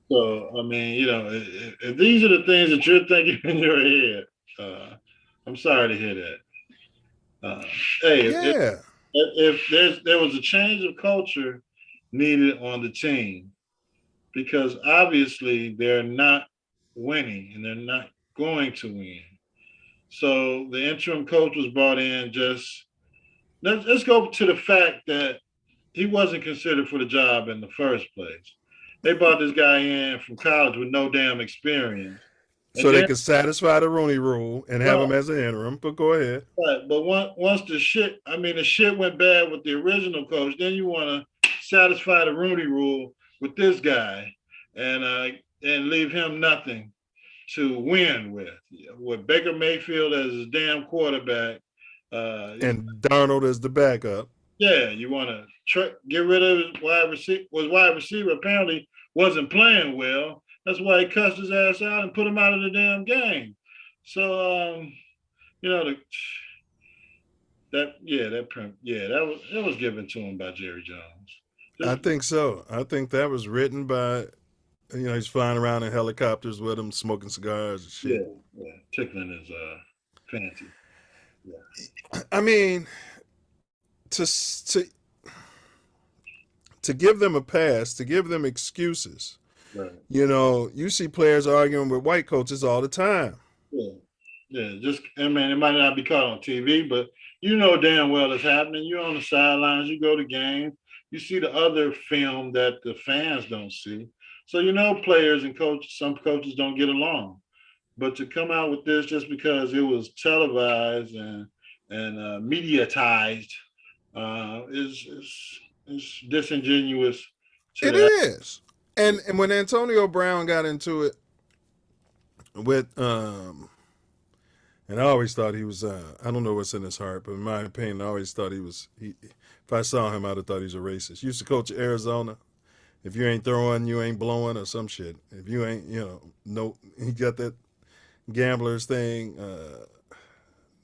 So, I mean, you know, if these are the things that you're thinking in your head, I'm sorry to hear that. If there was a change of culture needed on the team, because obviously they're not winning and they're not going to win. So the interim coach was brought in let's go to the fact that he wasn't considered for the job in the first place. They brought this guy in from college with no damn experience. So they could satisfy the Rooney Rule and have him as an interim, but go ahead. Right, but once the shit went bad with the original coach, then you want to satisfy the Rooney Rule with this guy and leave him nothing to win with Baker Mayfield as his damn quarterback. And Darnold as the backup. Yeah, you want to get rid of his wide receiver. Apparently wasn't playing well. That's why he cussed his ass out and put him out of the damn game. So, you know, that was given to him by Jerry Jones. I think so. I think that was written by, you know, he's flying around in helicopters with him, smoking cigars and shit. Yeah, tickling his fancy. Yeah. I mean, to give them a pass, to give them excuses. Right. You know, you see players arguing with white coaches all the time. Yeah. I mean, it might not be caught on TV, but you know damn well it's happening. You're on the sidelines, you go to games, you see the other film that the fans don't see. So you know players and some coaches don't get along. But to come out with this just because it was televised and mediatized is disingenuous. It is. And when Antonio Brown got into it with and I always thought he was I don't know what's in his heart, but in my opinion, I always thought if I saw him, I'd have thought he was a racist. He used to coach Arizona. If you ain't throwing, you ain't blowing or some shit. If you ain't, he got that gamblers thing,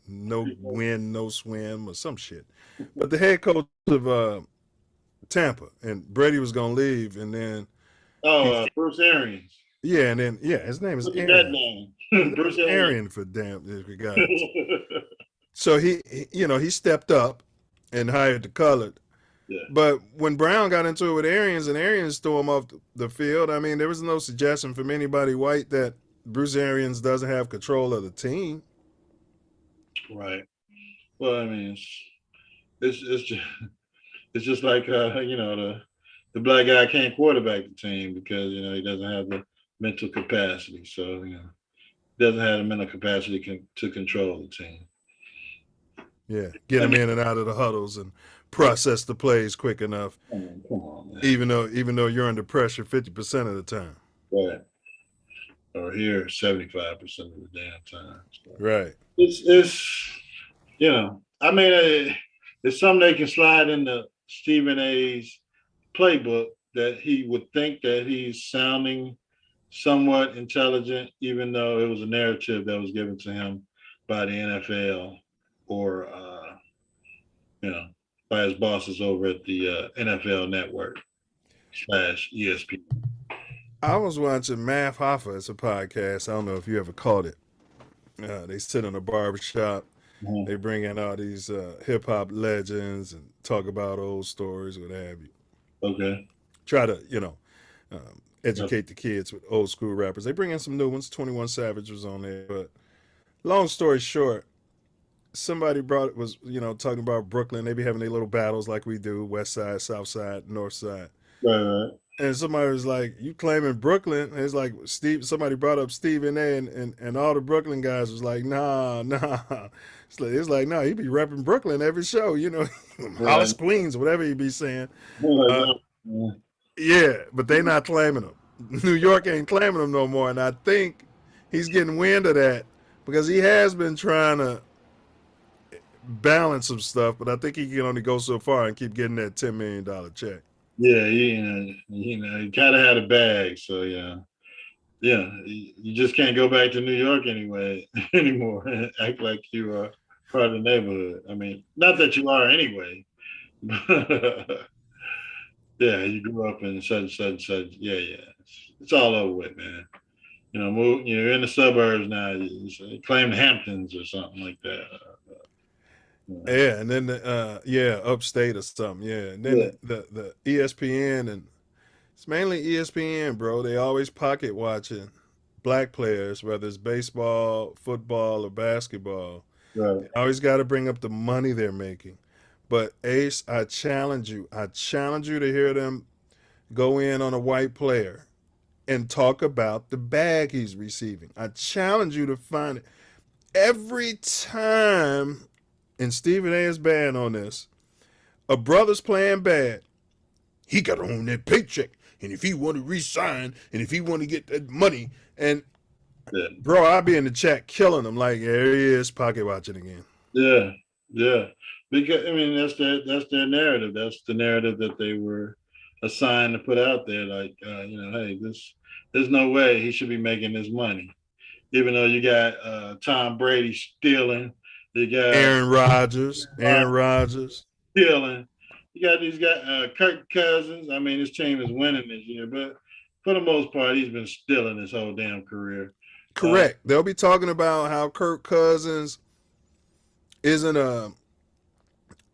no win, no swim or some shit. But the head coach of Tampa, and Brady was going to leave, and then Bruce Arians. Yeah, and then his name is Arian. That name? Bruce Arian for damn God. So he stepped up and hired the colored. Yeah. But when Brown got into it with Arians and Arians threw him off the field, I mean, there was no suggestion from anybody white that Bruce Arians doesn't have control of the team. Right. Well, I mean, it's just like you know, the black guy can't quarterback the team because you know he doesn't have the mental capacity. So you know, doesn't have the mental capacity to control the team. Yeah, get him in and out of the huddles and process the plays quick enough. Come on, man. Even though you're under pressure 50% of the time. Right. Or here 75% of the damn time. So Right. It's you know, I mean, it's something they can slide into Stephen A's playbook that he would think that he's sounding somewhat intelligent, even though it was a narrative that was given to him by the NFL or you know, by his bosses over at the NFL Network / ESPN. I was watching Math Hoffa. It's a podcast. I don't know if you ever caught it. They sit in a barbershop. Mm-hmm. They bring in all these hip hop legends and talk about old stories, what have you. Okay. Try to, you know, educate the kids with old school rappers. They bring in some new ones. 21 Savage was on there. But long story short, somebody was, you know, talking about Brooklyn. They be having their little battles like we do, West Side, South Side, North Side. Right. And somebody was like, "You claiming Brooklyn?" And it's like somebody brought up Stephen A. and all the Brooklyn guys was like, nah. It's like, no, he be repping Brooklyn every show, you know, House Queens, whatever he be saying. Yeah, but they not claiming him. New York ain't claiming him no more. And I think he's getting wind of that because he has been trying to balance some stuff, but I think he can only go so far and keep getting that $10 million check. Yeah, he kind of had a bag, so yeah, you just can't go back to New York anymore. Act like you are part of the neighborhood. I mean, not that you are anyway, but yeah, you grew up in such. Yeah, it's all over with, man. You know, you're in the suburbs now. You claim the Hamptons or something like that. Yeah, and then upstate or something. Yeah, and then the ESPN, and it's mainly ESPN, bro. They always pocket watching black players, whether it's baseball, football, or basketball. Right. They always got to bring up the money they're making. But Ace, I challenge you to hear them go in on a white player and talk about the bag he's receiving. I challenge you to find it every time. And Stephen A is bad on this. A brother's playing bad. He got to own that paycheck. And if he want to resign, and if he want to get that money, and bro, I'll be in the chat killing him. Like, there he is, pocket watching again. Yeah. Because I mean, that's their narrative. That's the narrative that they were assigned to put out there. Like, you know, hey, there's no way he should be making this money, even though you got Tom Brady stealing. You got Aaron Rodgers stealing. You got these guys, Kirk Cousins. I mean, his team is winning this year, but for the most part, he's been stealing his whole damn career. Correct. They'll be talking about how Kirk Cousins isn't a,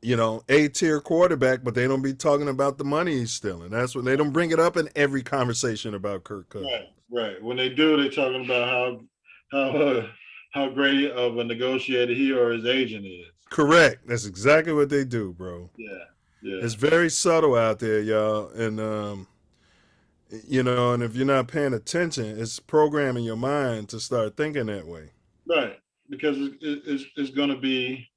you know, A-tier quarterback, but they don't be talking about the money he's stealing. That's what they don't bring it up in every conversation about Kirk Cousins. Right. When they do, they're talking about how great of a negotiator he or his agent is. Correct. That's exactly what they do, bro. Yeah. It's very subtle out there, y'all. And, you know, and if you're not paying attention, it's programming your mind to start thinking that way. Right. Because it's going to be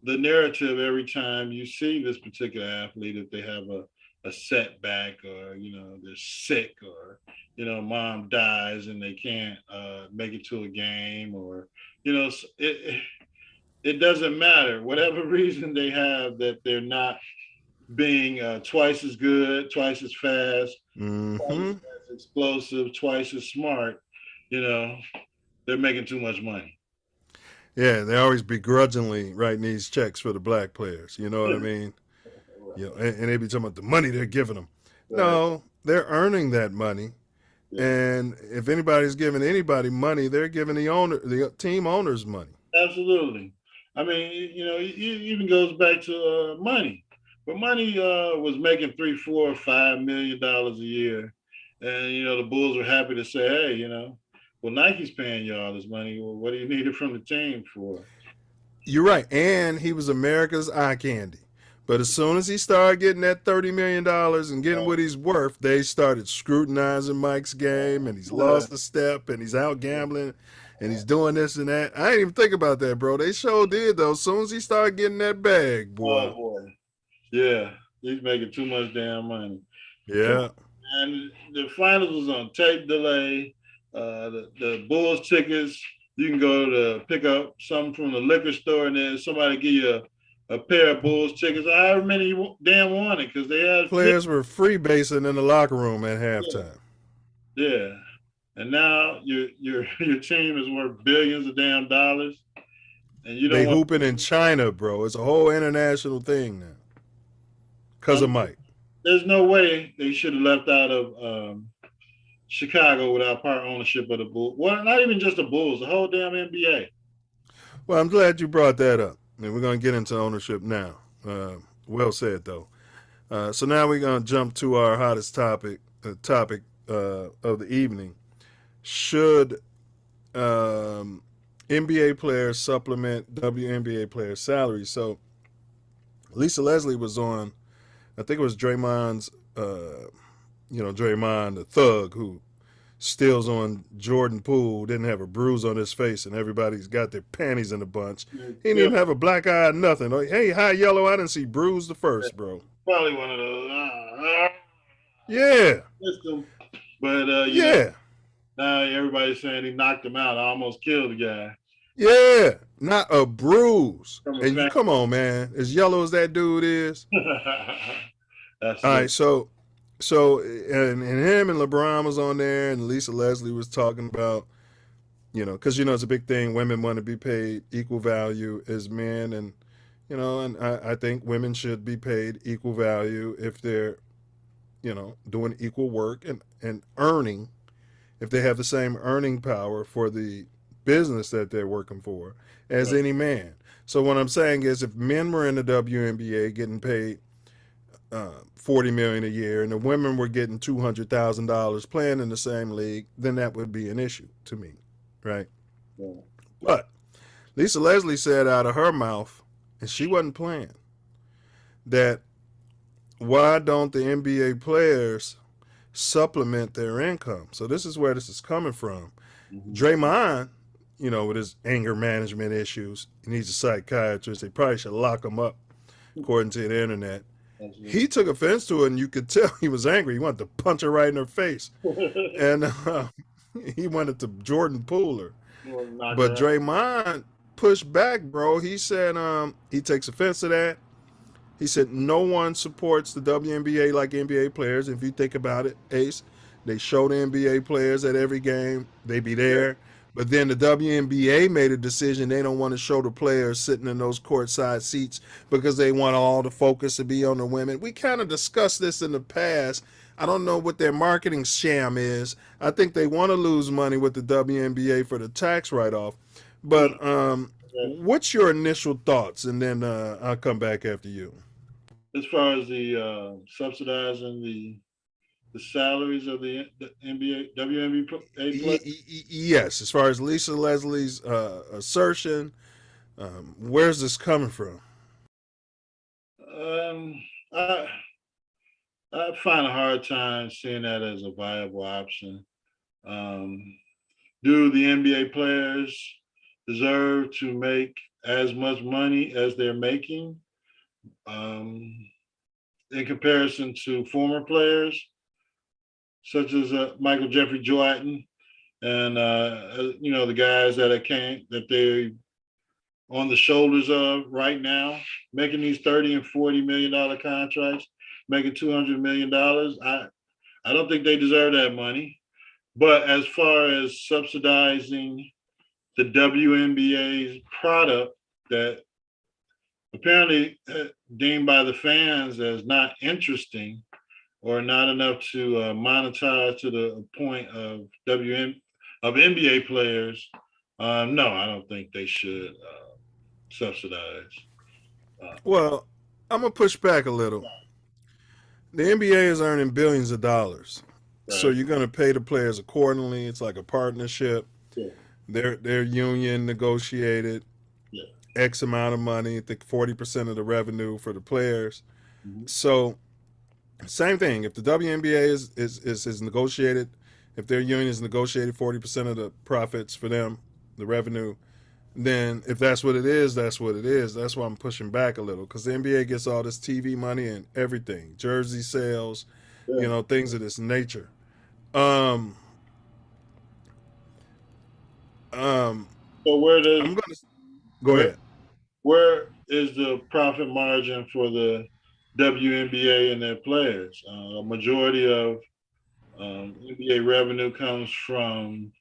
the narrative every time you see this particular athlete, if they have a setback or, you know, they're sick or, you know, mom dies and they can't make it to a game or, you know, it doesn't matter. Whatever reason they have that they're not being twice as good, twice as fast, twice as explosive, twice as smart, you know, they're making too much money. Yeah, they always begrudgingly writing these checks for the black players. You know what I mean? You know, and they be talking about the money they're giving them. Right. No, they're earning that money. Yeah. And if anybody's giving anybody money, they're giving the team owners money. Absolutely. I mean, you know, it even goes back to money. But money was making $3, $4, $5 million a year, and you know the Bulls were happy to say, hey, you know, well Nike's paying you all this money. Well, what do you need it from the team for? You're right. And he was America's eye candy. But as soon as he started getting that $30 million and getting what he's worth, they started scrutinizing Mike's game, and he's lost a step, and he's out gambling, and he's doing this and that. I didn't even think about that, bro. They sure did, though. As soon as he started getting that bag, boy. Oh boy, yeah, he's making too much damn money. Yeah. And the finals was on tape delay. The Bulls tickets, you can go to pick up something from the liquor store, and then somebody give you a pair of Bulls tickets, however many you damn wanted, because they had players were freebasing in the locker room at halftime. Yeah, and now your team is worth billions of damn dollars, and you don't. They hooping in China, bro. It's a whole international thing now, because of Mike. There's no way they should have left out of Chicago without part ownership of the Bulls. Well, not even just the Bulls, the whole damn NBA. Well, I'm glad you brought that up. And we're going to get into ownership now. Well said, though. So now we're going to jump to our hottest topic of the evening. Should NBA players supplement WNBA players' salaries? So Lisa Leslie was on, I think it was Draymond's, Draymond, the thug who steals on Jordan Poole, didn't have a bruise on his face, and everybody's got their panties in a bunch. He didn't even have a black eye, nothing. Like, hey, hi, yellow, I didn't see bruise the first, bro. Probably one of those. Yeah. But, yeah. Now everybody's saying he knocked him out. I almost killed the guy. Yeah. Not a bruise. And come on, man. As yellow as that dude is. All right, so and him and LeBron was on there, and Lisa Leslie was talking about, because it's a big thing. Women want to be paid equal value as men, and and I think women should be paid equal value if they're, doing equal work and earning, if they have the same earning power for the business that they're working for as any man. So what I'm saying is, if men were in the WNBA getting paid $40 million a year, and the women were getting $200,000 playing in the same league, then that would be an issue to me, right? Yeah. But Lisa Leslie said out of her mouth, and she wasn't playing, that why don't the NBA players supplement their income? So this is where this is coming from. Mm-hmm. Draymond, with his anger management issues, he needs a psychiatrist. They probably should lock him up, according to the internet. He took offense to it, and you could tell he was angry. He wanted to punch her right in her face. And he wanted to Jordan Poole. But Draymond pushed back, bro. He said he takes offense to that. He said no one supports the WNBA like NBA players. If you think about it, Ace, they show the NBA players at every game. They be there. Yeah. But then the WNBA made a decision. They don't want to show the players sitting in those courtside seats because they want all the focus to be on the women. We kind of discussed this in the past. I don't know what their marketing sham is. I think they want to lose money with the WNBA for the tax write-off. But what's your initial thoughts? And then I'll come back after you. As far as the subsidizing the salaries of the NBA, WNBA players? Yes, as far as Lisa Leslie's assertion, where's this coming from? I find a hard time seeing that as a viable option. Do the NBA players deserve to make as much money as they're making in comparison to former players, such as Michael Jeffrey Jordan and the guys that they're on the shoulders of right now, making these $30 and $40 million contracts, making $200 million. I don't think they deserve that money. But as far as subsidizing the WNBA's product that apparently deemed by the fans as not interesting or not enough to monetize to the point of NBA players, no, I don't think they should subsidized. Well, I'm gonna push back a little. The NBA is earning billions of dollars, so Right. you're gonna pay the players accordingly. It's like a partnership. Yeah. Their union negotiated Yeah. X amount of money. I think 40% of the revenue for the players. Mhm. So same thing. If the WNBA is negotiated, if their union is negotiated 40% of the profits for them, the revenue, then if that's what it is, that's what it is. That's why I'm pushing back a little, because the NBA gets all this TV money and everything, jersey sales, Yeah. things of this nature. Um, um, So where does I'm gonna go where ahead. where is the profit margin for the WNBA and their players? A majority of NBA revenue comes from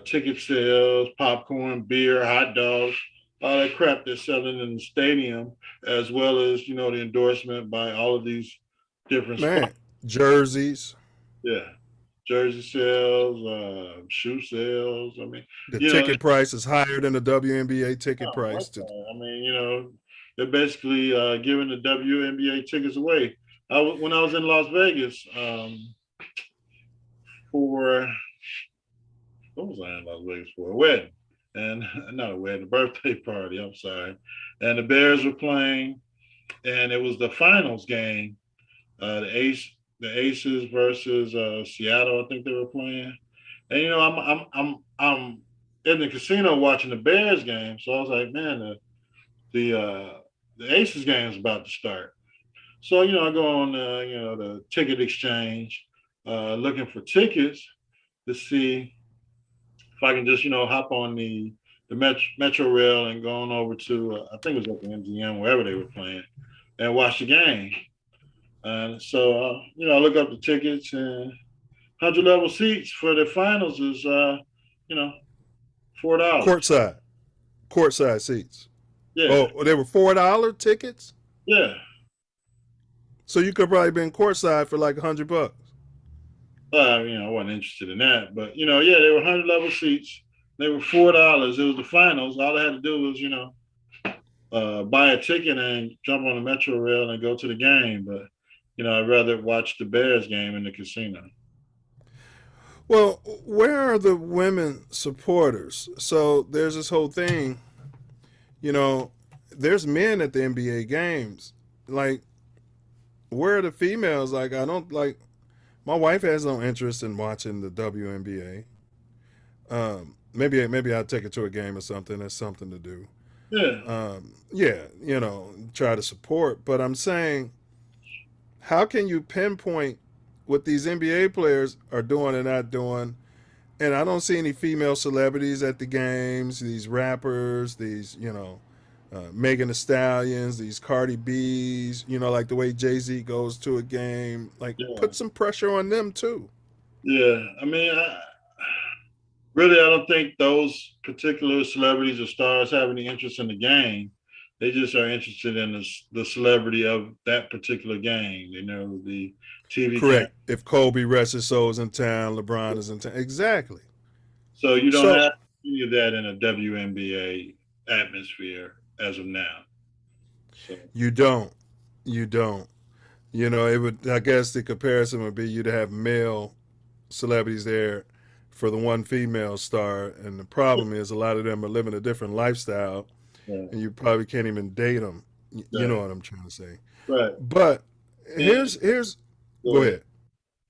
ticket sales, popcorn, beer, hot dogs, all that crap they're selling in the stadium, as well as the endorsement by all of these different Man, sponsors. jerseys, Yeah, jersey sales, shoe sales. I mean, the you know, ticket price is higher than the WNBA ticket price. I mean, they're basically giving the WNBA tickets away. When I was in Las Vegas for what was I in Las Vegas for? A wedding, and not a wedding, a birthday party. I'm sorry. And the Bears were playing, and it was the finals game. The Aces versus Seattle. I think they were playing, and I'm in the casino watching the Bears game. So I was like, man, the Aces game is about to start. So I go on the ticket exchange, looking for tickets to see if I can just hop on the Metro Rail and go on over to I think it was up in MGM, wherever they were playing, and watch the game. And so I look up the tickets, and 100 level seats for the finals is $4. Courtside seats. Yeah, Oh, they were $4 tickets. yeah. So you could probably been courtside for like $100. I wasn't interested in that, but yeah, they were 100 level seats. They were $4. It was the finals. All I had to do was buy a ticket and jump on the Metro Rail and go to the game. But I'd rather watch the Bears game in the casino. Well, where are the women supporters? So there's this whole thing, there's men at the NBA games. Like, where are the females? Like, I don't like, my wife has no interest in watching the WNBA. Maybe I'll take her to a game or something. That's something to do. Yeah. Yeah, try to support. But I'm saying, how can you pinpoint what these NBA players are doing and not doing? And I don't see any female celebrities at the games, these rappers, these, Megan Thee Stallions, these Cardi B's, like the way Jay-Z goes to a game. Like, put some pressure on them too. Yeah. I mean, really, I don't think those particular celebrities or stars have any interest in the game. They just are interested in the celebrity of that particular game. The TV. Correct. If Kobe rests his soul is in town, LeBron is in town. Exactly. So you don't have any of that in a WNBA atmosphere as of now. So. You don't. It would. I guess the comparison would be you'd have male celebrities there for the one female star, and the problem is a lot of them are living a different lifestyle. Yeah. And you probably can't even date them. You know what I'm trying to say. Right. But here's go ahead.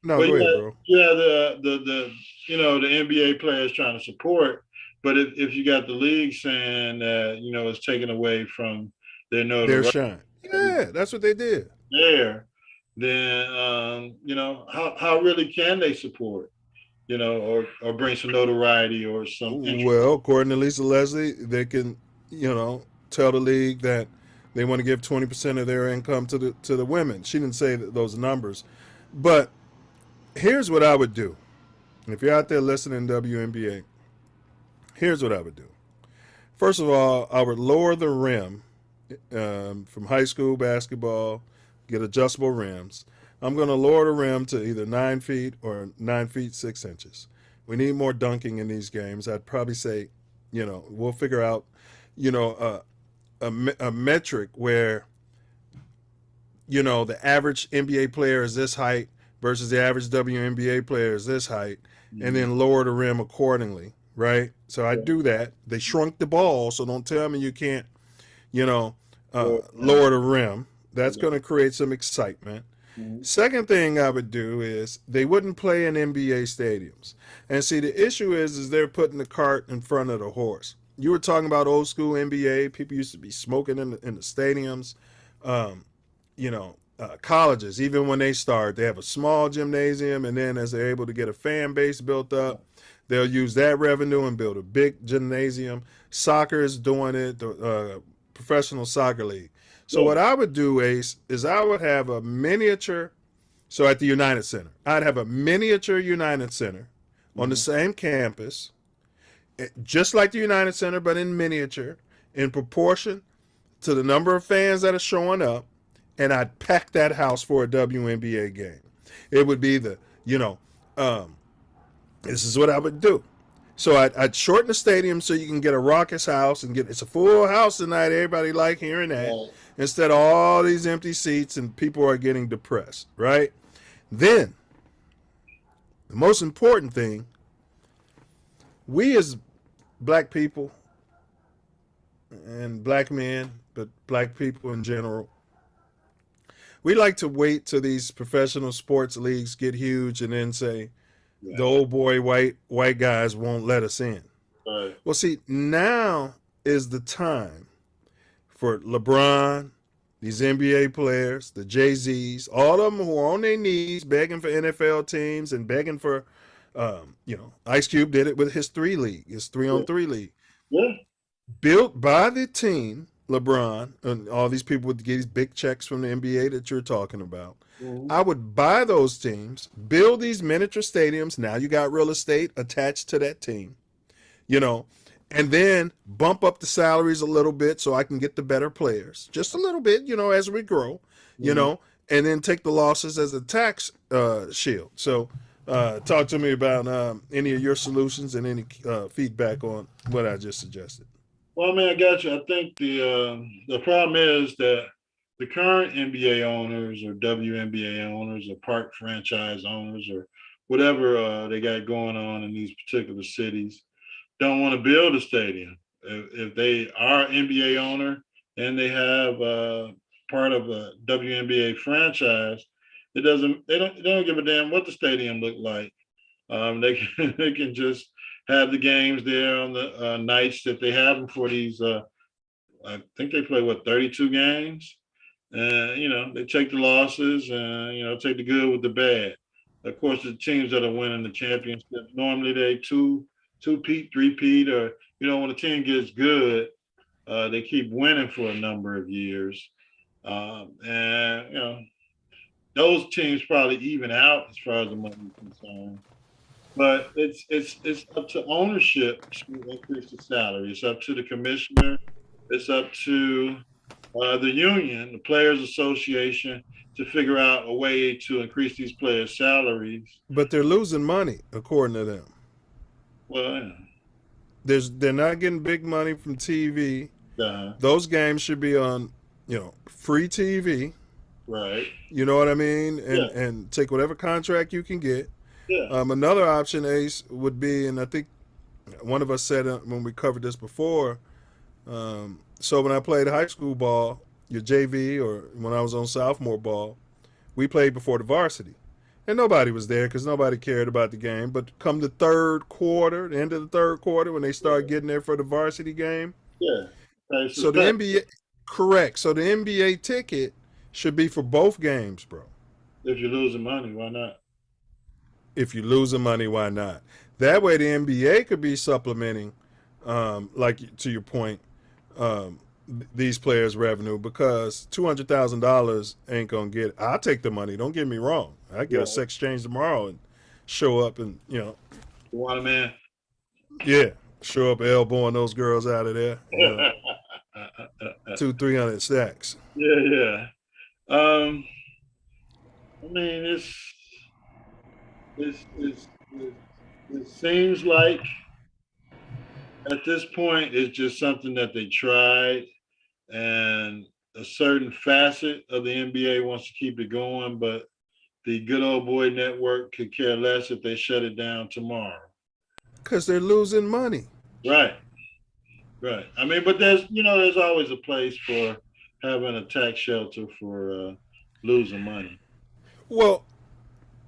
No, go ahead, bro. Yeah, the the NBA players trying to support, but if you got the league saying that it's taken away from their their shine, yeah, that's what they did. There, then how really can they support? Or bring some notoriety or some interest? Well, according to Lisa Leslie, they can tell the league that they want to give 20% of their income to the women. She didn't say those numbers, but here's what I would do. If you're out there listening to WNBA, here's what I would do. First of all, I would lower the rim from high school basketball, get adjustable rims. I'm going to lower the rim to either 9 feet or 9 feet 6 inches. We need more dunking in these games. I'd probably say, we'll figure out, a metric where, you know, the average NBA player is this height versus the average WNBA player is this height, and then lower the rim accordingly, right? So I do that. They shrunk the ball, so don't tell me you can't, you know, lower the rim. That's going to create some excitement. Second thing I would do is they wouldn't play in NBA stadiums. And see, the issue is they're putting the cart in front of the horse. You were talking about old school NBA. People used to be smoking in the stadiums. You know, colleges, even when they start, they have a small gymnasium, and then as they're able to get a fan base built up, they'll use that revenue and build a big gymnasium. Soccer is doing it, the professional soccer league. So what I would do, Ace, is I would have a miniature, so at the United Center, I'd have a miniature United Center on the same campus, just like the United Center, but in miniature, in proportion to the number of fans that are showing up, and I'd pack that house for a WNBA game. It would be the, you know, this is what I would do. So I'd shorten the stadium so you can get a raucous house and it's a full house tonight. Everybody like hearing that. Instead of all these empty seats and people are getting depressed, right? Then, the most important thing, we as black people and black men, but black people in general, we like to wait till these professional sports leagues get huge and then say, the old boy white guys won't let us in. Right. Well, see, now is the time for LeBron, these NBA players, the Jay-Z's, all of them who are on their knees begging for NFL teams and begging for, you know, Ice Cube did it with his 3-on-3 league. Yeah. Built by the team, LeBron, and all these people would get these big checks from the NBA that you're talking about. I would buy those teams, build these miniature stadiums. Now you got real estate attached to that team, you know, and then bump up the salaries a little bit so I can get the better players, just a little bit, you know, as we grow, you know, and then take the losses as a tax shield. So talk to me about any of your solutions and any feedback on what I just suggested. Well, I mean, I got you. I think the problem is that the current NBA owners or WNBA owners or park franchise owners or whatever they got going on in these particular cities don't want to build a stadium. If they are an NBA owner and they have part of a WNBA franchise, they don't give a damn what the stadium look like. They can just have the games there on the nights that they have them for these. I think they play 32 games. You know, they take the losses and, you know, take the good with the bad. Of course, the teams that are winning the championship, normally they two-peat, three-peat, or, you know, when a team gets good, they keep winning for a number of years. And, you know, those teams probably even out as far as the money is concerned. But it's up to ownership to increase the salary. It's up to the commissioner. It's up to the union, the Players Association, to figure out a way to increase these players' salaries. But they're losing money, according to them. Well, they're not getting big money from TV. Those games should be on, you know, free TV. Right. You know what I mean? And take whatever contract you can get. Yeah. Another option, Ace, would be, and I think one of us said when we covered this before, so when I played high school ball, your JV, or when I was on sophomore ball, we played before the varsity. And nobody was there because nobody cared about the game. But come the third quarter, the end of the third quarter, when they start getting there for the varsity game. Yeah. So the NBA, correct. So the NBA ticket should be for both games, bro. If you're losing money, why not? If you're losing money, why not? That way the NBA could be supplementing, like to your point, these players' revenue, because $200,000 ain't gonna get it. I'll take the money. Don't get me wrong. I get a sex change tomorrow and show up and, you know. You want a man? Yeah, show up elbowing those girls out of there. You know, 200-300 stacks. Yeah. I mean, it seems like at this point it's just something that they tried. and a certain facet of the NBA wants to keep it going, but the good old boy network could care less if they shut it down tomorrow. Because they're losing money. Right. Right. I mean, but there's always a place for having a tax shelter for losing money. Well,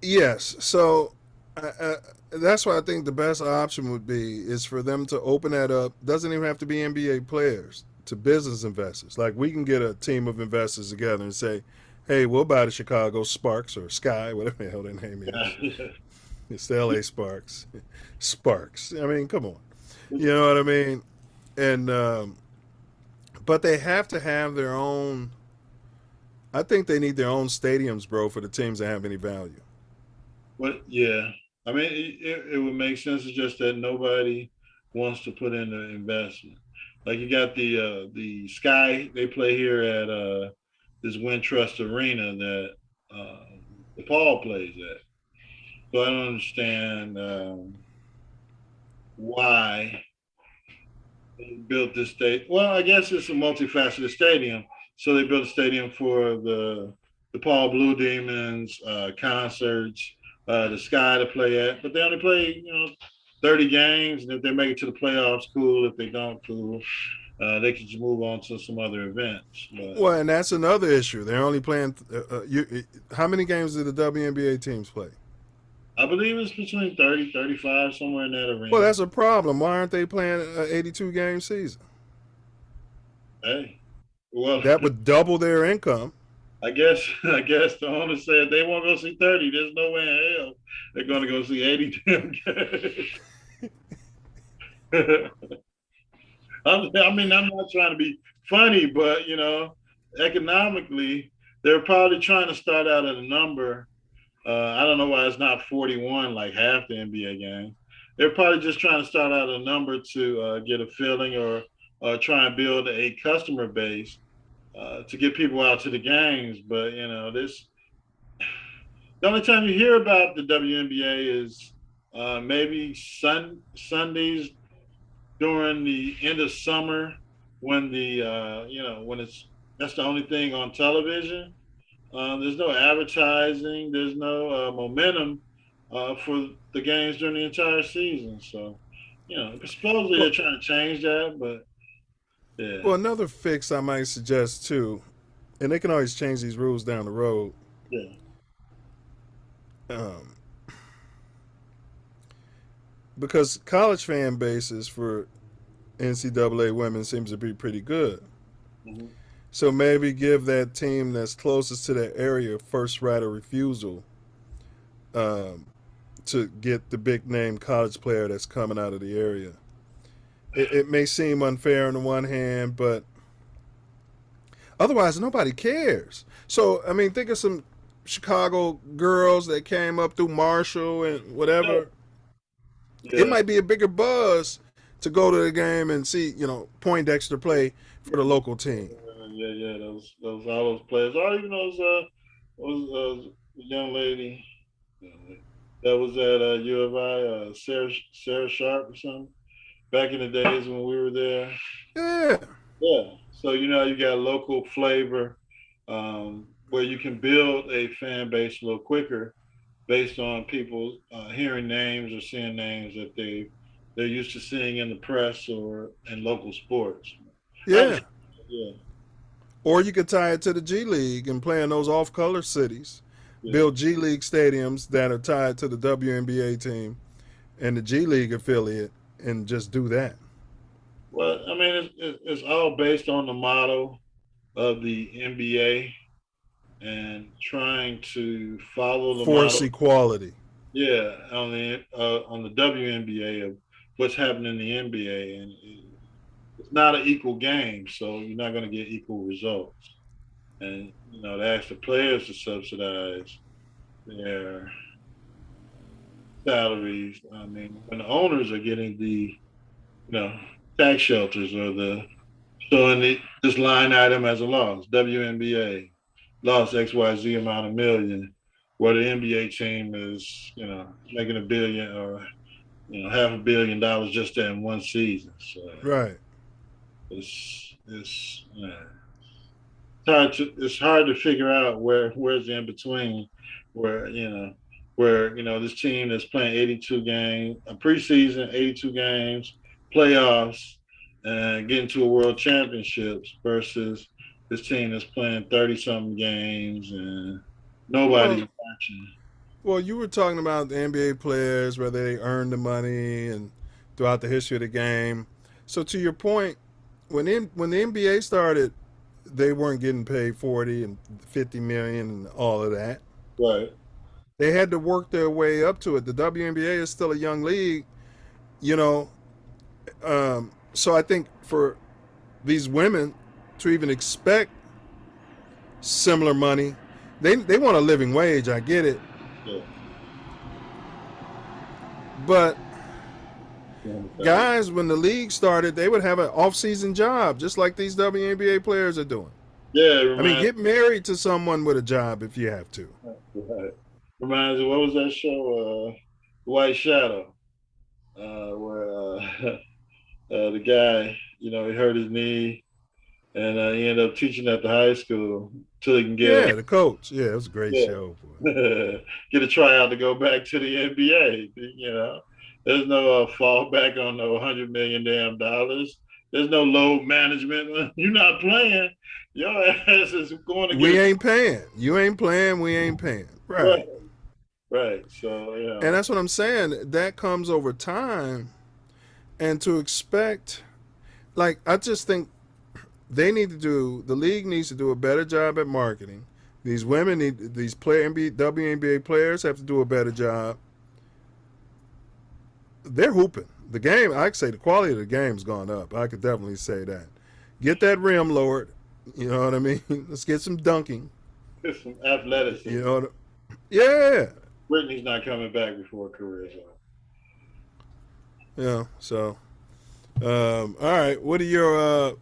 yes. So that's why I think the best option would be is for them to open that up. Doesn't even have to be NBA players, to business investors. Like, we can get a team of investors together and say, hey, we'll buy the Chicago Sparks or Sky, whatever the hell their name is. It's the LA Sparks. Sparks. I mean, come on. You know what I mean? And but they have to have their own. I think they need their own stadiums, bro, for the teams that have any value. But yeah, I mean, it would make sense. It's just that nobody wants to put in the investment. Like, you got the Sky, they play here at this Wintrust Arena that DePaul plays at. So I don't understand why they built this state. Well, I guess it's a multifaceted stadium. So they built a stadium for the DePaul Blue Demons concerts, the Sky to play at, but they only play 30 games, and if they make it to the playoffs, cool. If they don't, cool. They can just move on to some other events. But, well, and that's another issue. They're only playing. How many games do the WNBA teams play? I believe it's between 30, 35, somewhere in that arena. Well, that's a problem. Why aren't they playing an 82-game season? Hey, well, that would double their income. I guess the owner said they won't go see 30. There's no way in hell they're going to go see 80 damn games. I mean, I'm not trying to be funny, but, economically, they're probably trying to start out at a number. I don't know why it's not 41, like half the NBA games. They're probably just trying to start out a number to get a feeling or try and build a customer base to get people out to the games. But, the only time you hear about the WNBA is maybe Sundays during the end of summer when that's the only thing on television. There's no advertising. There's no momentum for the games during the entire season. So, supposedly they're trying to change that, but yeah. Well, another fix I might suggest too, and they can always change these rules down the road. Yeah. Because college fan bases for NCAA women seems to be pretty good. Mm-hmm. So maybe give that team that's closest to that area first right of refusal to get the big name college player that's coming out of the area. It may seem unfair on the one hand, but otherwise nobody cares. So, I mean, think of some Chicago girls that came up through Marshall and whatever. Yeah. It might be a bigger buzz to go to the game and see, Poindexter play for the local team. Yeah, those all those players, or even those young lady that was at U of I, Sarah Sharp or something, back in the days when we were there. Yeah. So you got local flavor where you can build a fan base a little quicker based on people hearing names or seeing names that they're used to seeing in the press or in local sports. Yeah. Yeah. Or you could tie it to the G League and play in those off-color cities. Yeah. Build G League stadiums that are tied to the WNBA team and the G League affiliate and just do that. Well, I mean, it's all based on the model of the NBA and trying to follow the force model. Equality. Yeah, on the WNBA of what's happening in the NBA, and it's not an equal game, so you're not going to get equal results. And they ask the players to subsidize their salaries. I mean, when the owners are getting the tax shelters or showing this line item as a loss, WNBA lost XYZ amount of million, where the NBA team is making $1 billion or $500 million just in one season. So right. It's It's hard to figure out where's the in between, where this team that's playing 82 games, a preseason 82 games, playoffs, and getting to a world championships versus this team that's playing 30 something games and nobody's watching. Well, you were talking about the NBA players, whether they earned the money and throughout the history of the game. So to your point, when the NBA started, they weren't getting paid 40 and 50 million and all of that. Right. They had to work their way up to it. The WNBA is still a young league, you know. So I think for these women to even expect similar money, they want a living wage. I get it. Yeah. But guys, when the league started, they would have an off-season job, just like these WNBA players are doing. Yeah, I mean, get married to someone with a job if you have to. Right. Reminds me, what was that show? White Shadow, where the guy, he hurt his knee, and he ended up teaching at the high school till he can get the coach. Yeah, it was a great show. Get a tryout to go back to the NBA. There's no fallback on no $100 million damn dollars. There's no load management. You're not playing. Your ass is going to. We ain't paying. You ain't playing. We ain't paying. Right. Right. So And that's what I'm saying. That comes over time, and to expect, like, I just think the league needs to do a better job at marketing. These women these WNBA players have to do a better job. They're hooping. The game, I could say the quality of the game's gone up. I could definitely say that. Get that rim lowered. You know what I mean? Let's get some dunking. Get some athleticism. Yeah. Brittany's not coming back before her career's over. Yeah, so all right. What are your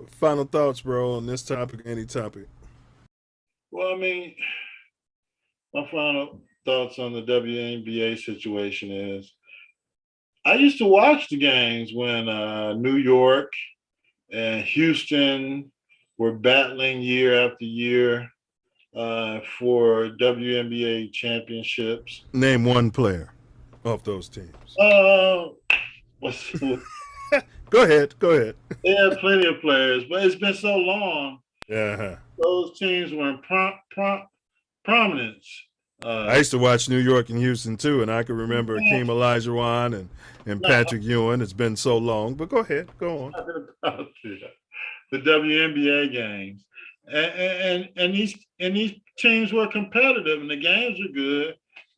final thoughts, bro, on this topic, any topic? Well, I mean, my final thoughts on the WNBA situation is I used to watch the games when New York and Houston were battling year after year for WNBA championships. Name one player off those teams. Go ahead. They had plenty of players, but it's been so long. Yeah. Those teams were in prominence. I used to watch New York and Houston too, and I can remember Akeem Olajuwon and Patrick Ewing. It's been so long, but go ahead, go on. The WNBA games, and these teams were competitive, and the games were good,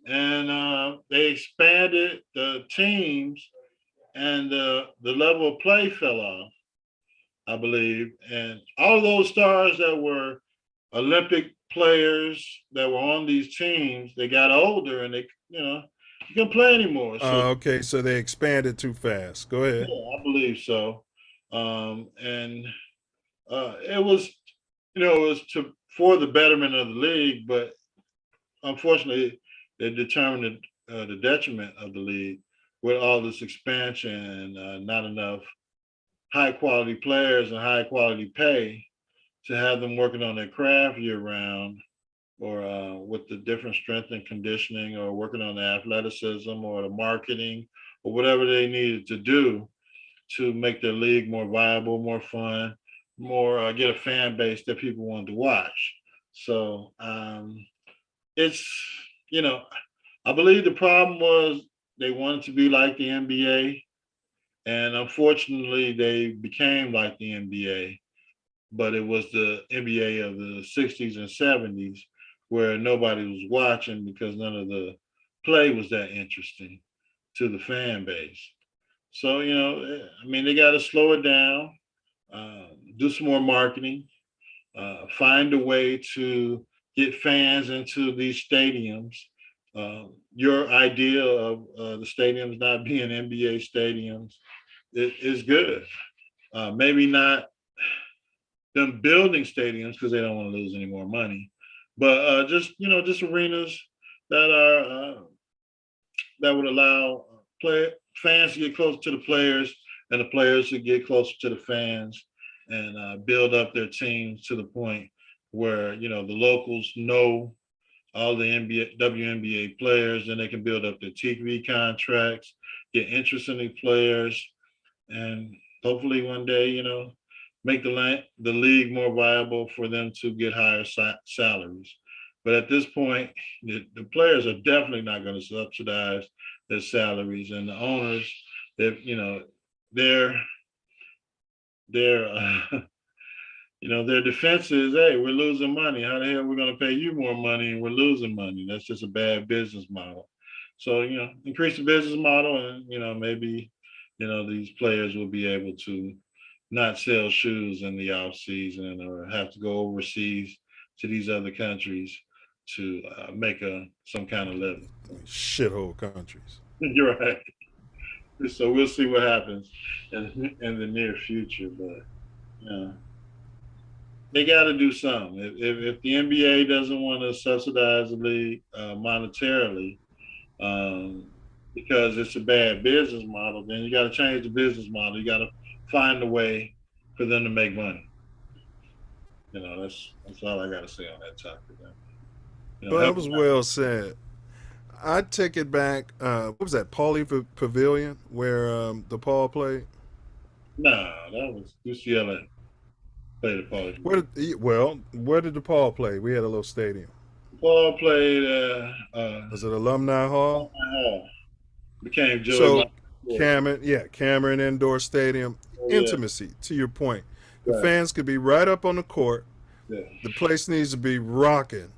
and they expanded the teams, and the level of play fell off, I believe, and all those stars that were Olympic players that were on these teams, they got older and they, you can't play anymore. So, okay, so they expanded too fast. Go ahead. Yeah, I believe so. And it was, for the betterment of the league, but unfortunately, it determined the detriment of the league with all this expansion and not enough high quality players and high quality pay to have them working on their craft year round, or with the different strength and conditioning, or working on the athleticism or the marketing or whatever they needed to do to make their league more viable, more fun, more get a fan base that people wanted to watch. So it's, I believe the problem was they wanted to be like the NBA, and unfortunately they became like the NBA. But it was the NBA of the 60s and 70s where nobody was watching because none of the play was that interesting to the fan base. So, they got to slow it down, do some more marketing, find a way to get fans into these stadiums. Your idea of the stadiums not being NBA stadiums is good. Maybe not them building stadiums because they don't want to lose any more money, but just arenas that are that would allow fans to get closer to the players and the players to get closer to the fans, and build up their teams to the point where the locals know all the WNBA players, and they can build up their TV contracts, get interest in the players, and hopefully one day, make the league more viable for them to get higher salaries. But at this point, the players are definitely not going to subsidize their salaries, and the owners, they're their defense is, hey, we're losing money. How the hell are we going to pay you more money and we're losing money? That's just a bad business model. So, increase the business model, and, maybe, these players will be able to not sell shoes in the off season or have to go overseas to these other countries to make some kind of living. Shithole countries. You're right. So we'll see what happens in the near future, but they got to do something. If the NBA doesn't want to subsidize the league monetarily, because it's a bad business model, then you got to change the business model. You got to find a way for them to make money. That's all I got to say on that topic. Well, that was well said. I'd take it back. What was that, Pauley Pavilion, where DePaul played? No, that was UCLA. Played at Pauley. Where did DePaul play? We had a little stadium. DePaul played. Was it Alumni Hall? Became Joey. So Cameron Indoor Stadium. Intimacy, to your point. The fans could be right up on the court. Yeah. The place needs to be rocking.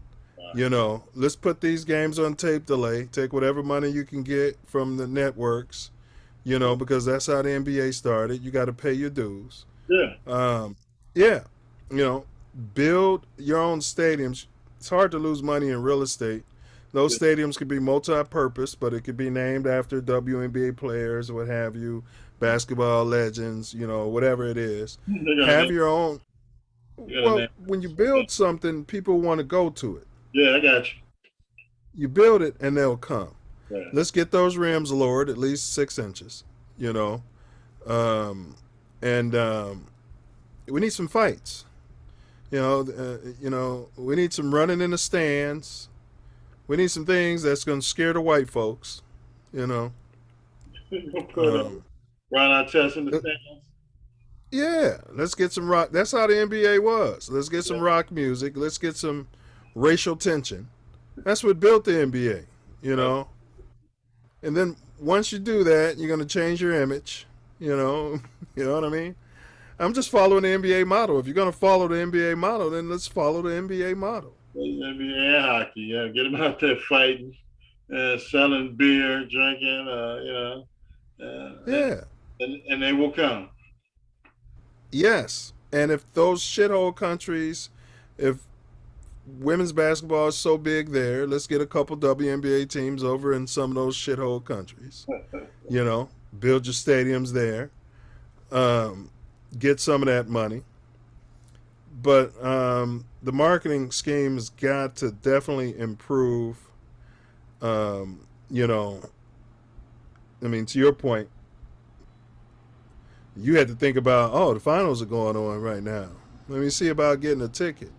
Let's put these games on tape delay. Take whatever money you can get from the networks, because that's how the NBA started. You got to pay your dues. Yeah. Build your own stadiums. It's hard to lose money in real estate. Those stadiums could be multi-purpose, but it could be named after WNBA players or what have you, basketball legends, whatever it is. Have your own. Well, when you build something, people want to go to it. Yeah, I got you. You build it and they'll come. Right. Let's get those rims lowered at least 6 inches, we need some fights. We need some running in the stands. We need some things that's going to scare the white folks, Put Ron Artest in the stands. Yeah, let's get some rock. That's how the NBA was. Let's get some rock music. Let's get some racial tension. That's what built the NBA, And then once you do that, you're going to change your image, you know what I mean? I'm just following the NBA model. If you're going to follow the NBA model, then let's follow the NBA model. NBA hockey, get them out there fighting, selling beer, drinking, and they will come. Yes, and if those shithole countries, if women's basketball is so big there, let's get a couple WNBA teams over in some of those shithole countries. Build your stadiums there, get some of that money. But the marketing scheme has got to definitely improve. To your point, you had to think about, the finals are going on right now. Let me see about getting a ticket.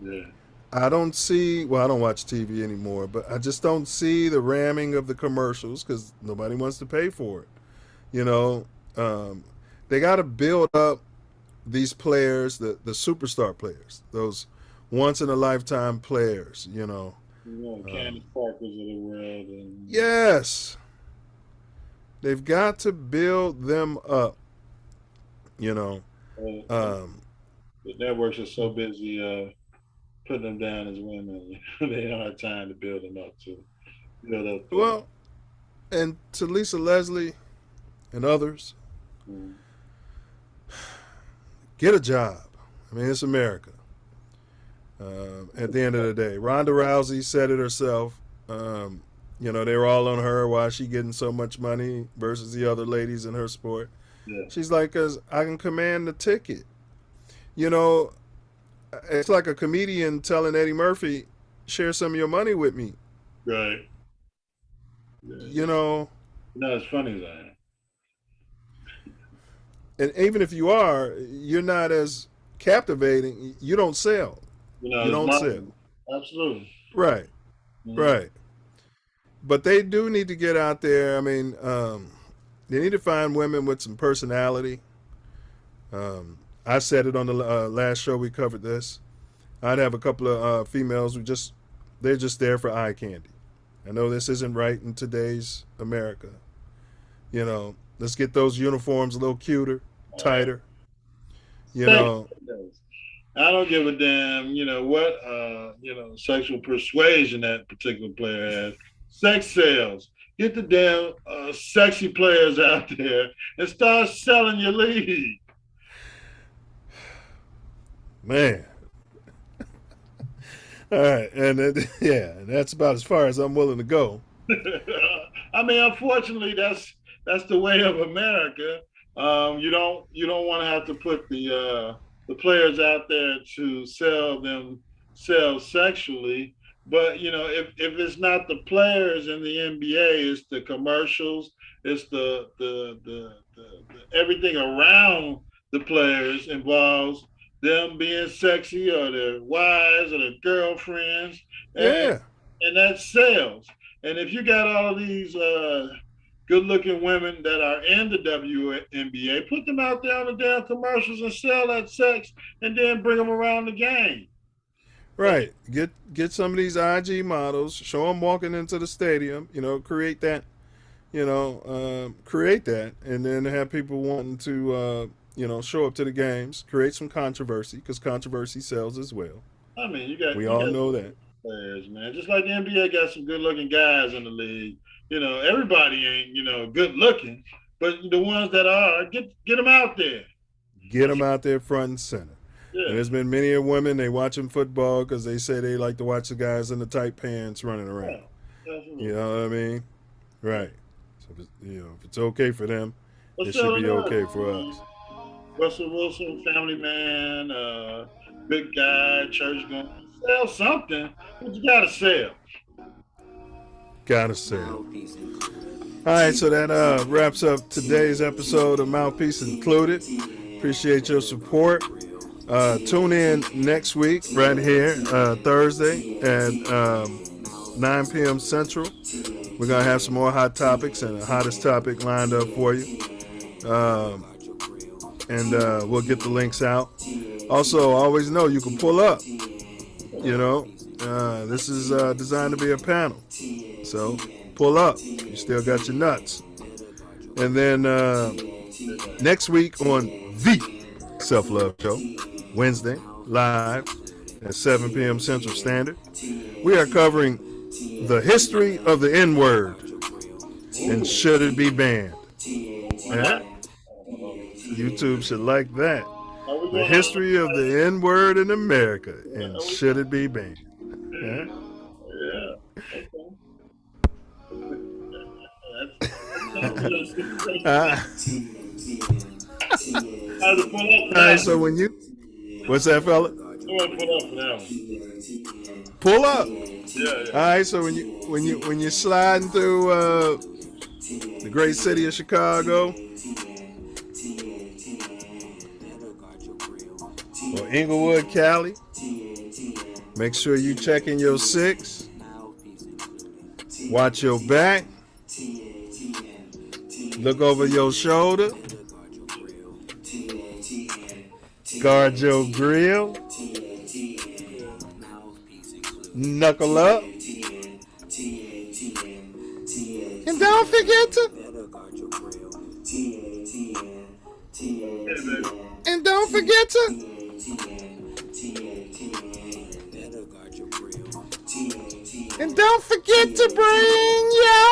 Yeah. I don't watch TV anymore, but I just don't see the ramming of the commercials because nobody wants to pay for it. They got to build up these players, the superstar players, those once-in-a-lifetime players, Candace Parkers of the world. Yes. They've got to build them up, The networks are so busy putting them down as women. They don't have time to build them up to build up. Well, and to Lisa Leslie and others, get a job. It's America. At the end of the day, Ronda Rousey said it herself. They were all on her. Why is she getting so much money versus the other ladies in her sport? Yeah. She's like, 'cause I can command the ticket. It's like a comedian telling Eddie Murphy, share some of your money with me. Right. Yeah. It's funny that. and even if you are, you're not as captivating. You don't sell. You don't sell. Absolutely. Right. Right. But they do need to get out there. I mean, they need to find women with some personality. I said it on the last show we covered this. I'd have a couple of females who they're just there for eye candy. I know this isn't right in today's America. You know, let's get those uniforms a little cuter, tighter. You know, I don't give a damn, what, sexual persuasion that particular player has. Sex sales. Get the damn sexy players out there and start selling your league. Man. All right. And that's about as far as I'm willing to go. I mean, unfortunately, that's the way of America. You don't want to have to put the players out there to sell themselves sexually. But, if it's not the players in the NBA, it's the commercials, it's the everything around the players involves them being sexy or their wives or their girlfriends. And that sells. And if you got all of these good-looking women that are in the WNBA, put them out there on the damn commercials and sell that sex and then bring them around the game. Right. Get some of these IG models, show them walking into the stadium, create that, and then have people wanting to, show up to the games, create some controversy, because controversy sells as well. I mean, we all know that. Players, man. Just like the NBA got some good-looking guys in the league. Everybody ain't, good-looking, but the ones that are, get them out there. Get them out there front and center. Yeah. And there's been many a women, they watching football because they say they like to watch the guys in the tight pants running around. Yeah, you know what I mean? Right. So, if it's okay for them, it should be okay for us. Russell Wilson, family man, big guy, church going. Sell something, but you gotta sell. Gotta sell. All right, so that wraps up today's episode of Mouthpiece Included. Appreciate your support. Tune in next week right here, Thursday at 9 p.m. Central. We're going to have some more hot topics and the hottest topic lined up for you. And we'll get the links out. Also, always know you can pull up. This is designed to be a panel. So pull up. You still got your nuts. And then next week on The Self-Love Show, Wednesday, live at 7 p.m. Central Standard, we are covering the history of the N-word and should it be banned. Yeah? YouTube should like that. The history of the N-word in America and should it be banned. Yeah? All right, so when you, what's that, fella? Pull up. Yeah. All right, so when you're sliding through the great city of Chicago or Inglewood, Cali, make sure you check in your 6. Watch your back. Look over your shoulder. Guard your grill. Knuckle up. And don't forget to. And don't forget to. And don't forget to bring your